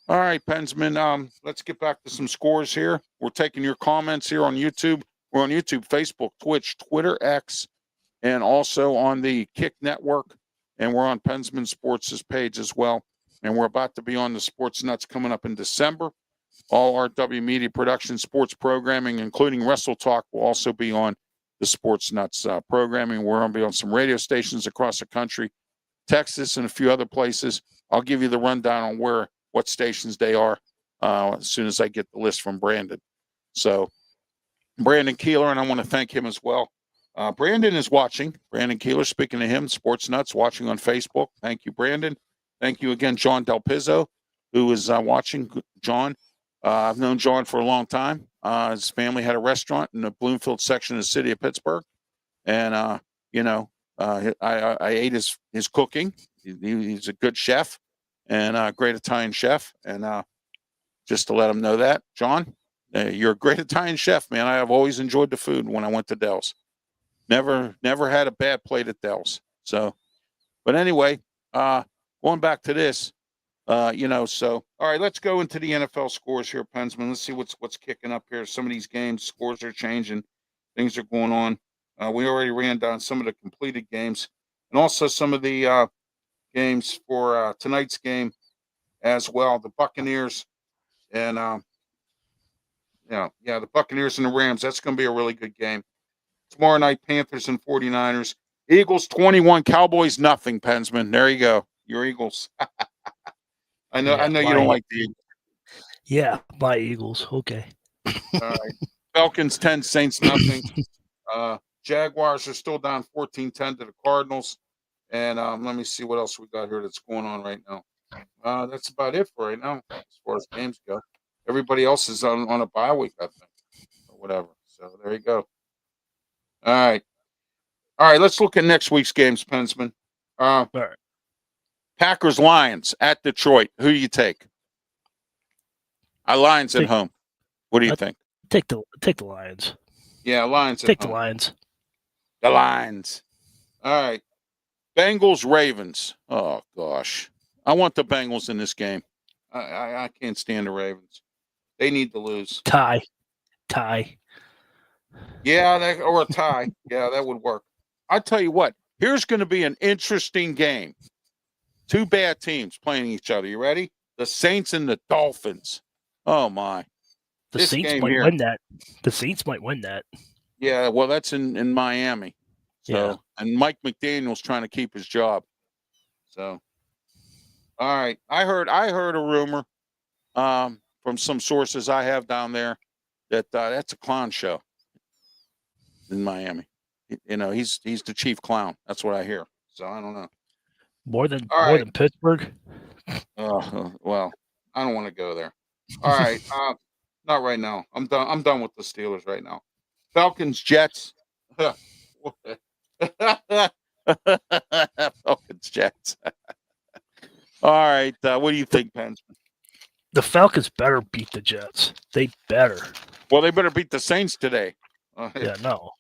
all right, Pensman, let's get back to some scores here. We're taking your comments here on YouTube. We're on YouTube, Facebook, Twitch, Twitter, X, and also on the Kick Network. And we're on Pensman Sports' page as well. And we're about to be on the Sports Nuts coming up in December. All RW Media Production sports programming, including Wrestle Talk, will also be on the Sports Nuts programming. We're going to be on some radio stations across the country, Texas, and a few other places. I'll give you the rundown on what stations they are as soon as I get the list from Brandon. So, Brandon Keeler, and I want to thank him as well. Brandon is watching. Brandon Keeler, speaking to him, Sports Nuts, watching on Facebook. Thank you, Brandon. Thank you again, John Del Pizzo, who is watching. John, I've known John for a long time. His family had a restaurant in the Bloomfield section of the city of Pittsburgh. And, I ate his cooking. He's a good chef and a great Italian chef. And just to let him know that, John, you're a great Italian chef, man. I have always enjoyed the food when I went to Dell's. Never had a bad plate at Dell's. So, but anyway, going back to this, so, all right, let's go into the NFL scores here, Pensman. Let's see what's kicking up here. Some of these games, scores are changing. Things are going on. We already ran down some of the completed games and also some of the games for tonight's game as well. The Buccaneers and, the Buccaneers and the Rams. That's going to be a really good game. Tomorrow night, Panthers and 49ers. Eagles 21, Cowboys nothing, Pensman. There you go. Your Eagles. I know you don't like the Eagles. Yeah, my Eagles. Okay. All right. Falcons 10, Saints nothing. Jaguars are still down 14-10 to the Cardinals. And let me see what else we got here that's going on right now. That's about it for right now as far as games go. Everybody else is on a bye week, I think, or whatever. So there you go. All right. Let's look at next week's games, Pensman. All right. Packers Lions at Detroit. Who do you take? Lions at home. What do you think? Take the Lions. Yeah, Lions at Take home. the Lions. The Lions. All right. Bengals Ravens. Oh gosh. I want the Bengals in this game. I can't stand the Ravens. They need to lose. Tie. Yeah, or a tie. Yeah, that would work. I tell you what, here's going to be an interesting game. Two bad teams playing each other. You ready? The Saints and the Dolphins. Oh my. The Saints might win that. The Saints might win that. Yeah, well, that's in Miami. So, Yeah. and Mike McDaniel's trying to keep his job. So, all right. I heard a rumor from some sources I have down there that that's a clown show in Miami. He's the chief clown. That's what I hear. So I don't know. More than All right. Pittsburgh. Well, I don't want to go there. All right. Not right now. I'm done. I'm done with the Steelers right now. Falcons, Jets. Falcons, Jets. All right. What do you think, Pensman? The Falcons better beat the Jets. They better. Well, they better beat the Saints today. Yeah, no.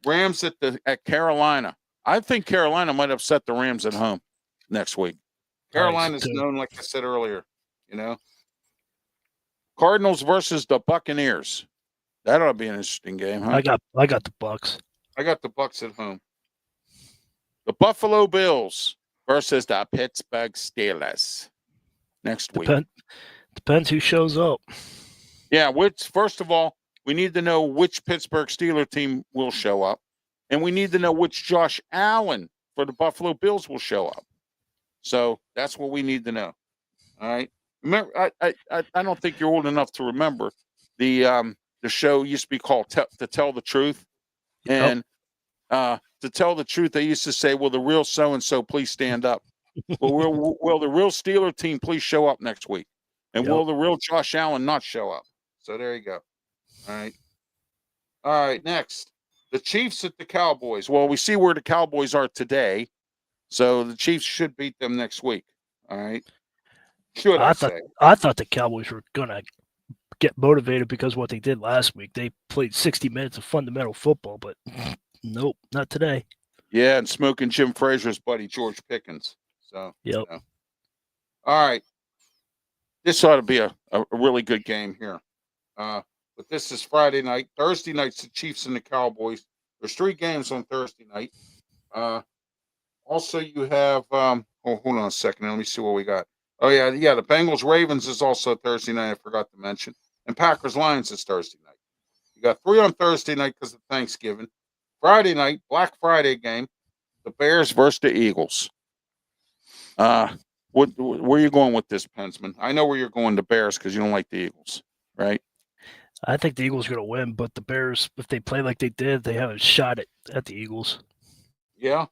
Rams at Carolina. I think Carolina might upset the Rams at home next week. Carolina's known, like I said earlier, Cardinals versus the Buccaneers. That ought to be an interesting game, huh? I got the Bucks. I got the Bucks at home. The Buffalo Bills versus the Pittsburgh Steelers next week. Depends who shows up. Yeah, first of all, we need to know which Pittsburgh Steeler team will show up, and we need to know which Josh Allen for the Buffalo Bills will show up. So that's what we need to know. All right. Remember, I don't think you're old enough to remember the show used to be called To Tell the Truth, and to tell the truth, they used to say, "Will the real so and so please stand up?" will the real Steeler team please show up next week? And will the real Josh Allen not show up? So there you go. All right. Next, the Chiefs at the Cowboys. Well, we see where the Cowboys are today, so the Chiefs should beat them next week. All right. I thought the Cowboys were gonna get motivated because of what they did last week. They played 60 minutes of fundamental football, but nope, not today. Yeah, and smoking Jim Frazier's buddy George Pickens. So yep. All right. This ought to be a really good game here. But this is Friday night. Thursday night's the Chiefs and the Cowboys. There's 3 games on Thursday night. Also, you have hold on a second. Let me see what we got. Oh, yeah. The Bengals-Ravens is also Thursday night. I forgot to mention. And Packers-Lions is Thursday night. You got 3 on Thursday night because of Thanksgiving. Friday night, Black Friday game, the Bears versus the Eagles. Where are you going with this, Pensman? I know where you're going, the Bears, because you don't like the Eagles, right? I think the Eagles are going to win, but the Bears, if they play like they did, they have a shot at the Eagles. Yeah.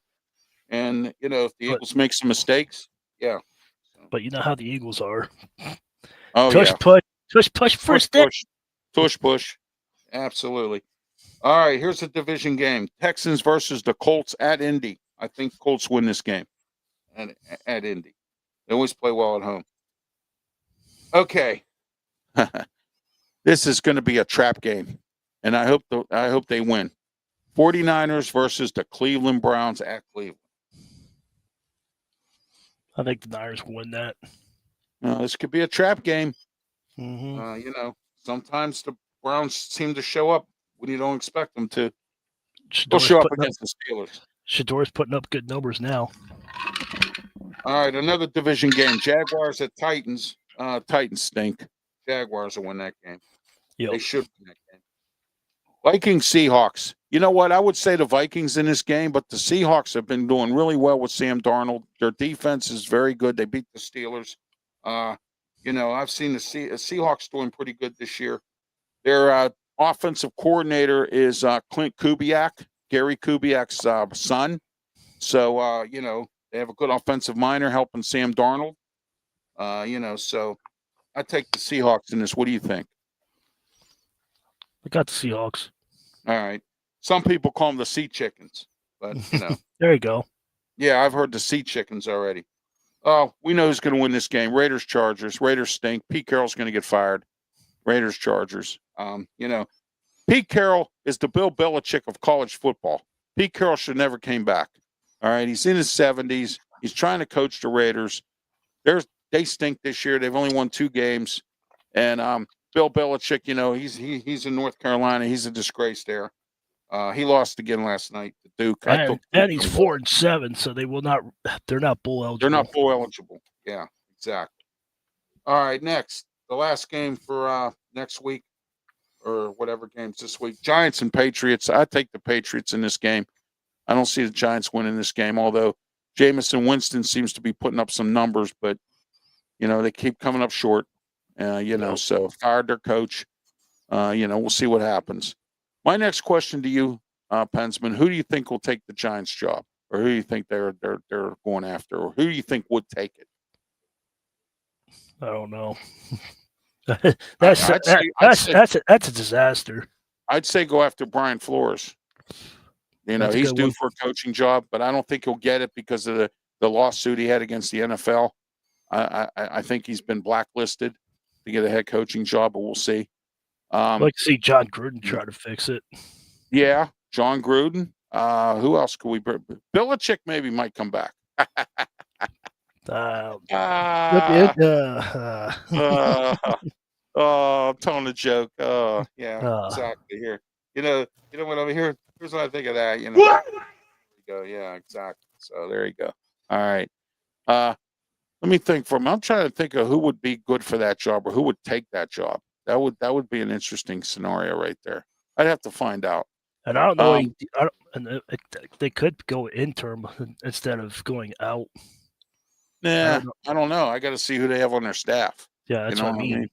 And, if the Eagles make some mistakes, yeah. But you know how the Eagles are. Oh, push, push, first step. Push. Absolutely. All right, here's a division game. Texans versus the Colts at Indy. I think Colts win this game at Indy. They always play well at home. Okay. This is going to be a trap game, and I hope they win. 49ers versus the Cleveland Browns at Cleveland. I think the Niners will win that. This could be a trap game. Mm-hmm. Sometimes the Browns seem to show up when you don't expect them to. They'll show up against the Steelers. Shador's putting up good numbers now. All right, another division game. Jaguars at Titans. Titans stink. Jaguars will win that game. Yep. They should win that game. Vikings, Seahawks. You know what? I would say the Vikings in this game, but the Seahawks have been doing really well with Sam Darnold. Their defense is very good. They beat the Steelers. I've seen the Seahawks doing pretty good this year. Their offensive coordinator is Clint Kubiak, Gary Kubiak's son. So, they have a good offensive minor helping Sam Darnold. So I take the Seahawks in this. What do you think? I got the Seahawks. All right. Some people call them the Sea Chickens, but, There you go. Yeah, I've heard the Sea Chickens already. Oh, we know who's going to win this game. Raiders, Chargers. Raiders stink. Pete Carroll's going to get fired. Raiders, Chargers. Pete Carroll is the Bill Belichick of college football. Pete Carroll should never came back. All right, he's in his 70s. He's trying to coach the Raiders. They stink this year. They've only won 2 games. And Bill Belichick, he's in North Carolina. He's a disgrace there. He lost again last night to Duke. And he's 4-7, so they're not bowl eligible. They're not bowl eligible. Yeah, exactly. All right, next. The last game for next week. or whatever games this week. Giants and Patriots. I take the Patriots in this game. I don't see the Giants winning this game, although Jameson Winston seems to be putting up some numbers, but, they keep coming up short, so fired their coach. We'll see what happens. My next question to you, Pensman, who do you think will take the Giants job? Or who do you think they're going after? Or who do you think would take it? I don't know. I'd say That's a disaster. I'd say go after Brian Flores. That's a He's good due one. for a coaching job, but I don't think he'll get it because of the lawsuit he had against the NFL. I think he's been blacklisted to get a head coaching job, but we'll see. I'd like to see John Gruden try to fix it. Yeah, John Gruden. Who else could we bring? Belichick maybe might come back. I'm telling a joke. Yeah, exactly. Here, you know what I'm here. Here's what I think of that. There you go. Yeah, exactly. So there you go. All right. Let me think. I'm trying to think of who would be good for that job or who would take that job. That would be an interesting scenario right there. I'd have to find out. And I don't know. They could go interim instead of going out. Nah, I don't know. I got to see who they have on their staff. Yeah, that's what I mean.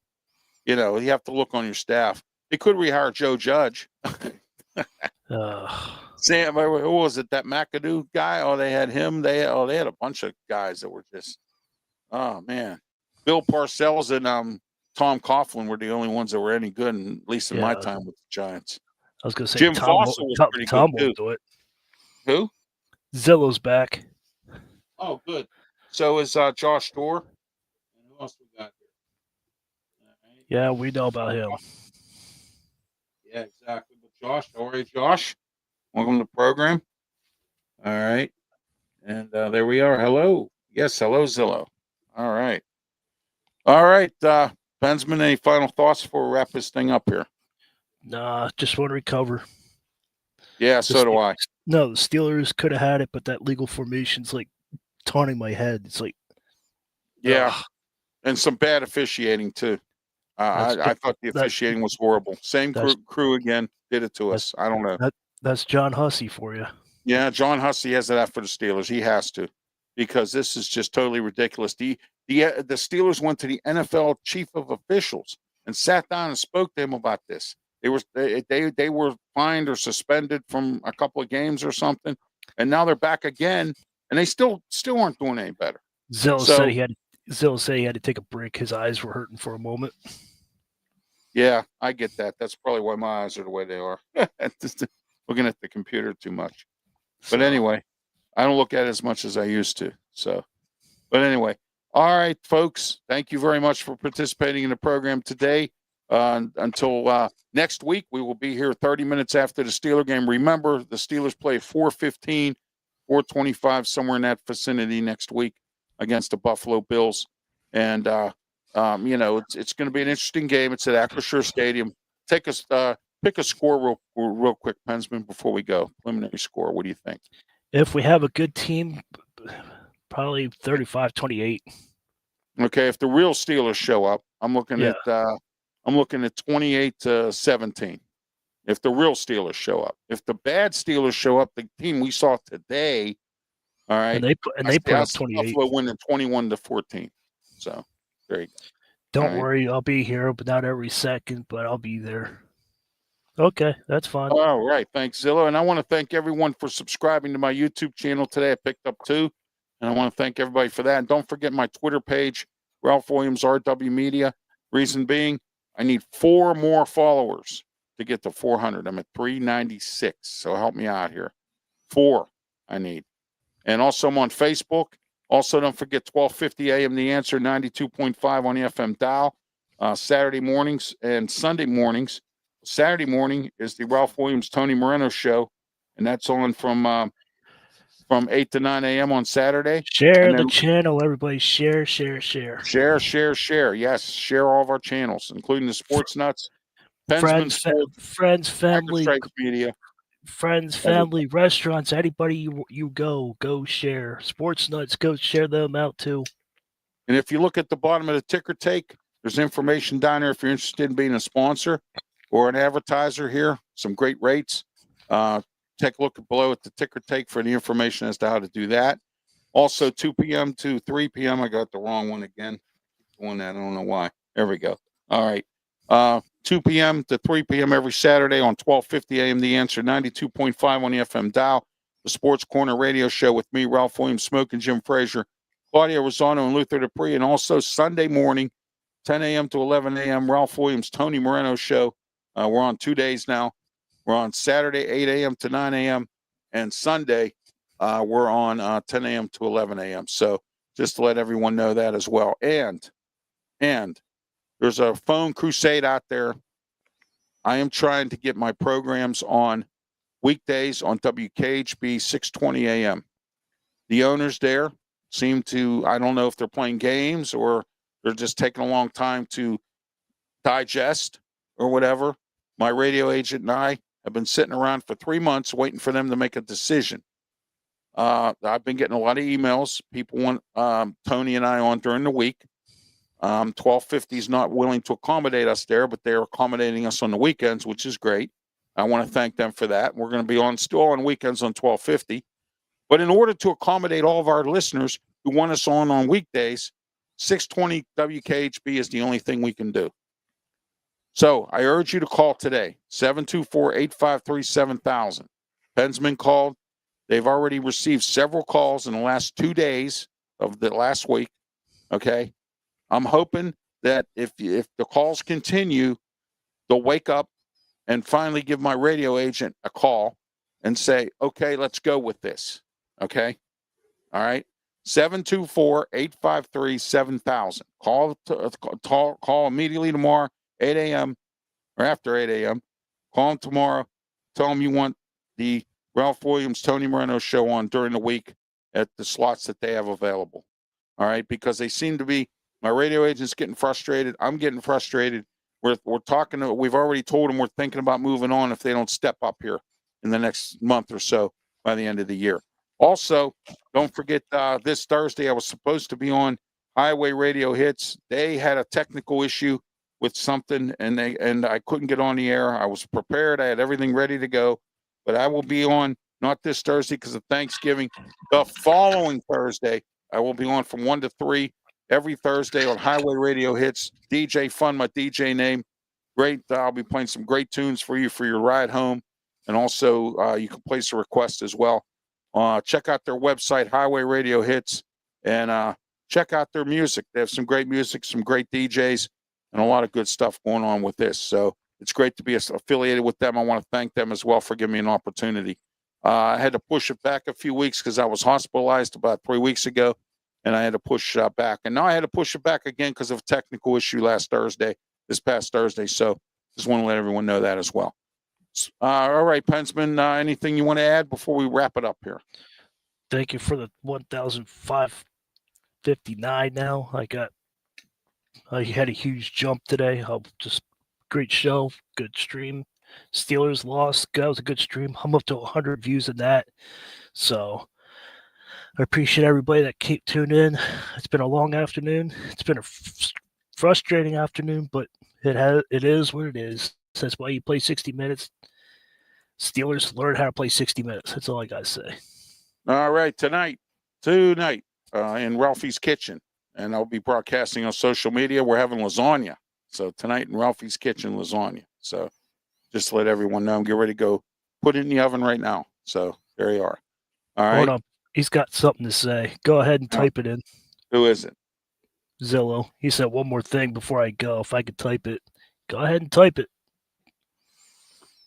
You have to look on your staff. They could rehire Joe Judge. Sam, who was it? That McAdoo guy? Oh, they had him. They had a bunch of guys that were just. Oh man, Bill Parcells and Tom Coughlin were the only ones that were any good, at least in my time with the Giants. I was going to say Jim Tom Foster was pretty Tom good won't too. do it. Who? Zillow's back. Oh, good. So is Josh Dorr. And who else we got here? Yeah, we know about him. Yeah, exactly. But Josh, all right, Josh, welcome to the program. All right, and there we are. Hello, yes, hello, Zillow. All right, Bensman, any final thoughts before we wrap this thing up here? Nah, just want to recover. Yeah, so do I. No, the Steelers could have had it, but that legal formation's like taunting my head. It's like, yeah, and some bad officiating too. I thought the officiating was horrible. Same crew again did it to us. I don't know. That's John Hussey for you. Yeah, John Hussey has that for the Steelers. He has to, because this is just totally ridiculous. The Steelers went to the NFL chief of officials and sat down and spoke to him about this. They were fined or suspended from a couple of games or something, and now they're back again, and they still aren't doing any better. Zillow said he had to take a break. His eyes were hurting for a moment. Yeah, I get that. That's probably why my eyes are the way they are. Just looking at the computer too much. But anyway, I don't look at it as much as I used to. So, but anyway, all right, folks. Thank you very much for participating in the program today. Until next week, we will be here 30 minutes after the Steeler game. Remember, the Steelers play 4:15, 4:25, somewhere in that vicinity next week against the Buffalo Bills. And, it's going to be an interesting game. It's at Acrisure Stadium. Pick a score real quick, Pensman, before we go. Preliminary score. What do you think? If we have a good team, probably 35-28. Okay, if the real Steelers show up, I'm looking at 28-17. If the real Steelers show up, if the bad Steelers show up, the team we saw today, all right, and they put up 28. Buffalo winning 21-14. So there you go. Don't worry, I'll be here, but not every second, but I'll be there. Okay, that's fine. All right, thanks, Zillow, and I want to thank everyone for subscribing to my YouTube channel today. I picked up 2, and I want to thank everybody for that. And don't forget my Twitter page, Ralph Willams RW Media. Reason being, I need 4 more followers to get to 400. I'm at 396, so help me out here. 4 I need. And also I'm on Facebook. Also, don't forget 1250 AM The Answer, 92.5 on the FM dial, Saturday mornings and Sunday mornings. Saturday morning is the Ralph Willams, Tony Moreno show, and that's on from 8 to 9 a.m. on Saturday. Share the channel, everybody. Share. Share. Yes, share all of our channels, including the Sports Nuts, friends, family, Media. Friends, family, restaurants, anybody you go share. Sports Nuts, go share them out too. And if you look at the bottom of the ticker tape, there's information down there if you're interested in being a sponsor. or an advertiser here, some great rates. Take a look below at the ticker tape for the information as to how to do that. Also, 2 p.m. to 3 p.m. I got the wrong one again. Doing that, I don't know why. There we go. All right. 2 p.m. to 3 p.m. every Saturday on 1250 a.m. The Answer, 92.5 on the FM dial. The Sports Corner radio show with me, Ralph Williams, Smoking Jim Frazier, Claudia Rosano, and Luther Dupree. And also Sunday morning, 10 a.m. to 11 a.m., Ralph Williams, Tony Moreno show. We're on 2 days now. We're on Saturday, 8 a.m. to 9 a.m. And Sunday, we're on 10 a.m. to 11 a.m. So just to let everyone know that as well. And there's a phone crusade out there. I am trying to get my programs on weekdays on WKHB 620 a.m. The owners there seem to, I don't know if they're playing games or they're just taking a long time to digest or whatever. My radio agent and I have been sitting around for 3 months waiting for them to make a decision. I've been getting a lot of emails. People want Tony and I on during the week. 1250 is not willing to accommodate us there, but they're accommodating us on the weekends, which is great. I want to thank them for that. We're going to be still on weekends on 1250. But in order to accommodate all of our listeners who want us on weekdays, 620 WKHB is the only thing we can do. So I urge you to call today, 724-853-7000. Pensman called. They've already received several calls in the last 2 days of the last week. Okay. I'm hoping that if the calls continue, they'll wake up and finally give my radio agent a call and say, okay, let's go with this. Okay. All right. 724-853-7000. Call immediately tomorrow, 8 a.m. or after 8 a.m. Call them tomorrow. Tell them you want the Ralph Williams, Tony Moreno show on during the week at the slots that they have available. All right. Because they seem to be, my radio agent's getting frustrated. I'm getting frustrated. We're talking, we've already told them we're thinking about moving on if they don't step up here in the next month or so by the end of the year. Also, don't forget this Thursday, I was supposed to be on Highway Radio Hits. They had a technical issue with something, and I couldn't get on the air. I was prepared. I had everything ready to go, but I will be on, not this Thursday because of Thanksgiving. The following Thursday, I will be on from 1 to 3 every Thursday on Highway Radio Hits. DJ Fun, my DJ name. Great. I'll be playing some great tunes for you for your ride home. And also, you can place a request as well. Check out their website, Highway Radio Hits, and check out their music. They have some great music, some great DJs, and a lot of good stuff going on with this. So it's great to be affiliated with them. I want to thank them as well for giving me an opportunity. I had to push it back a few weeks because I was hospitalized about 3 weeks ago, and I had to push back. And now I had to push it back again because of a technical issue this past Thursday. So just want to let everyone know that as well. All right, Pensman, anything you want to add before we wrap it up here? Thank you for the 1,559 now. I had a huge jump today. Just great show, good stream. Steelers lost. That was a good stream. I'm up to 100 views in that. So I appreciate everybody that keep tuned in. It's been a long afternoon. It's been a frustrating afternoon, but it is what it is. That's why you play 60 minutes. Steelers learn how to play 60 minutes. That's all I got to say. All right. Tonight in Ralphie's Kitchen, and I'll be broadcasting on social media. We're having lasagna. So tonight in Ralphie's Kitchen, lasagna. So just to let everyone know, get ready to go put it in the oven right now. So there you are. All right. Hold on. He's got something to say. Go ahead and type it in. Who is it? Zillow. He said one more thing before I go. If I could type it. Go ahead and type it.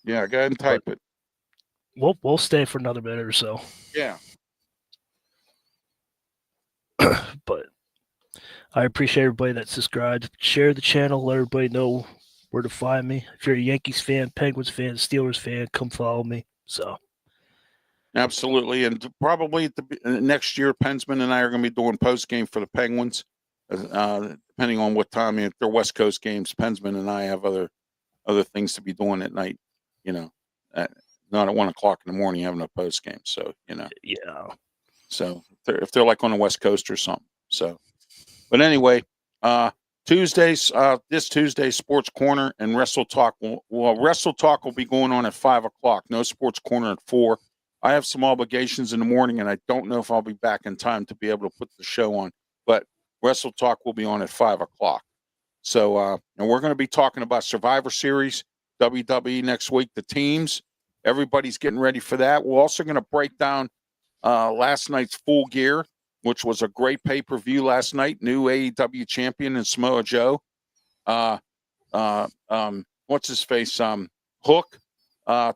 Yeah, go ahead and type it. We'll stay for another minute or so. Yeah. But I appreciate everybody that subscribed. Share the channel. Let everybody know where to find me. If you're a Yankees fan, Penguins fan, Steelers fan, come follow me. So. Absolutely. And probably next year, Pensman and I are going to be doing post game for the Penguins, depending on what time. If they're West Coast games, Pensman and I have other things to be doing at night, not at 1 o'clock in the morning having a post game. So, Yeah. So if they're like on the West Coast or something. So, but anyway, Tuesdays, this Tuesday, Sports Corner and Wrestle Talk. Wrestle Talk will be going on at 5 o'clock. No Sports Corner at 4. I have some obligations in the morning, and I don't know if I'll be back in time to be able to put the show on. But Wrestle Talk will be on at 5 o'clock. So, and we're going to be talking about Survivor Series, WWE next week, the teams. Everybody's getting ready for that. We're also going to break down last night's Full Gear, which was a great pay-per-view last night. New AEW champion in Samoa Joe. What's his face? Hook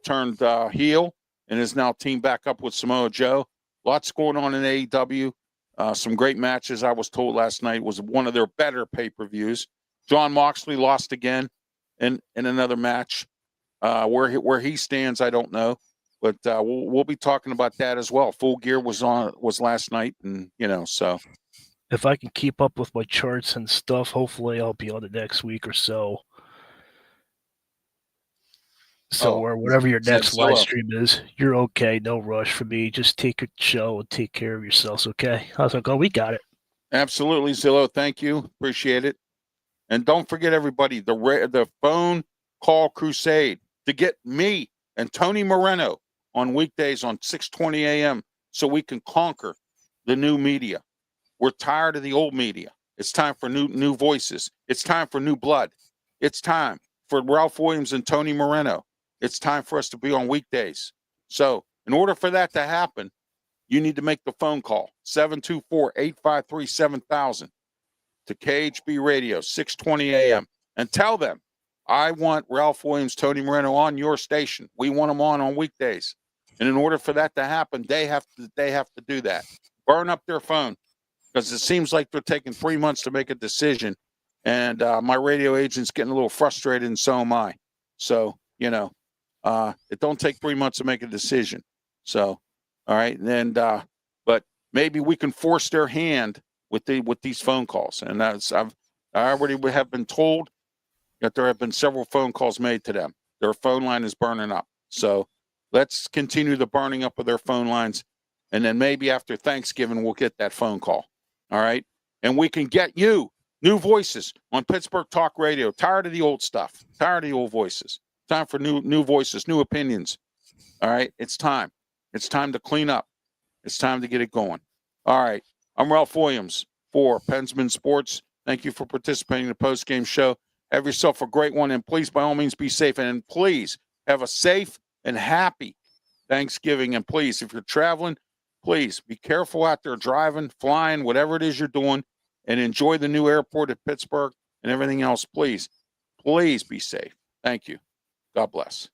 turned heel and is now teamed back up with Samoa Joe. Lots going on in AEW. Some great matches. I was told last night was one of their better pay-per-views. John Moxley lost again in another match. Where he stands, I don't know, but we'll be talking about that as well. Full Gear was last night, and so If I can keep up with my charts and stuff, hopefully I'll be on the next week or so. So, or whatever your next live stream is, you're okay. No rush for me. Just take your show and take care of yourselves, okay? I was like, oh, we got it. Absolutely, Zillow. Thank you. Appreciate it. And don't forget, everybody, the phone call crusade to get me and Tony Moreno on weekdays on 6:20 a.m. so we can conquer the new media. We're tired of the old media. It's time for new voices. It's time for new blood. It's time for Ralph Willams and Tony Moreno. It's time for us to be on weekdays. So in order for that to happen, you need to make the phone call, 724-853-7000 to KHB Radio, 6:20 a.m. and tell them, I want Ralph Willams, Tony Moreno on your station. We want them on weekdays. And in order for that to happen, they have to do that. Burn up their phone, because it seems like they're taking 3 months to make a decision. And my radio agent's getting a little frustrated, and so am I. So, it don't take 3 months to make a decision. So, all right. And but maybe we can force their hand with these phone calls. And I already have been told that there have been several phone calls made to them. Their phone line is burning up. So let's continue the burning up of their phone lines. And then maybe after Thanksgiving, we'll get that phone call. All right. And we can get you new voices on Pittsburgh Talk Radio. Tired of the old stuff. Tired of the old voices. Time for new voices, new opinions. All right. It's time. It's time to clean up. It's time to get it going. All right. I'm Ralph Willams for Pensman Sports. Thank you for participating in the post-game show. Have yourself a great one, and please, by all means, be safe. And please have a safe and happy Thanksgiving. And please, if you're traveling, please be careful out there driving, flying, whatever it is you're doing, and enjoy the new airport at Pittsburgh and everything else. Please be safe. Thank you. God bless.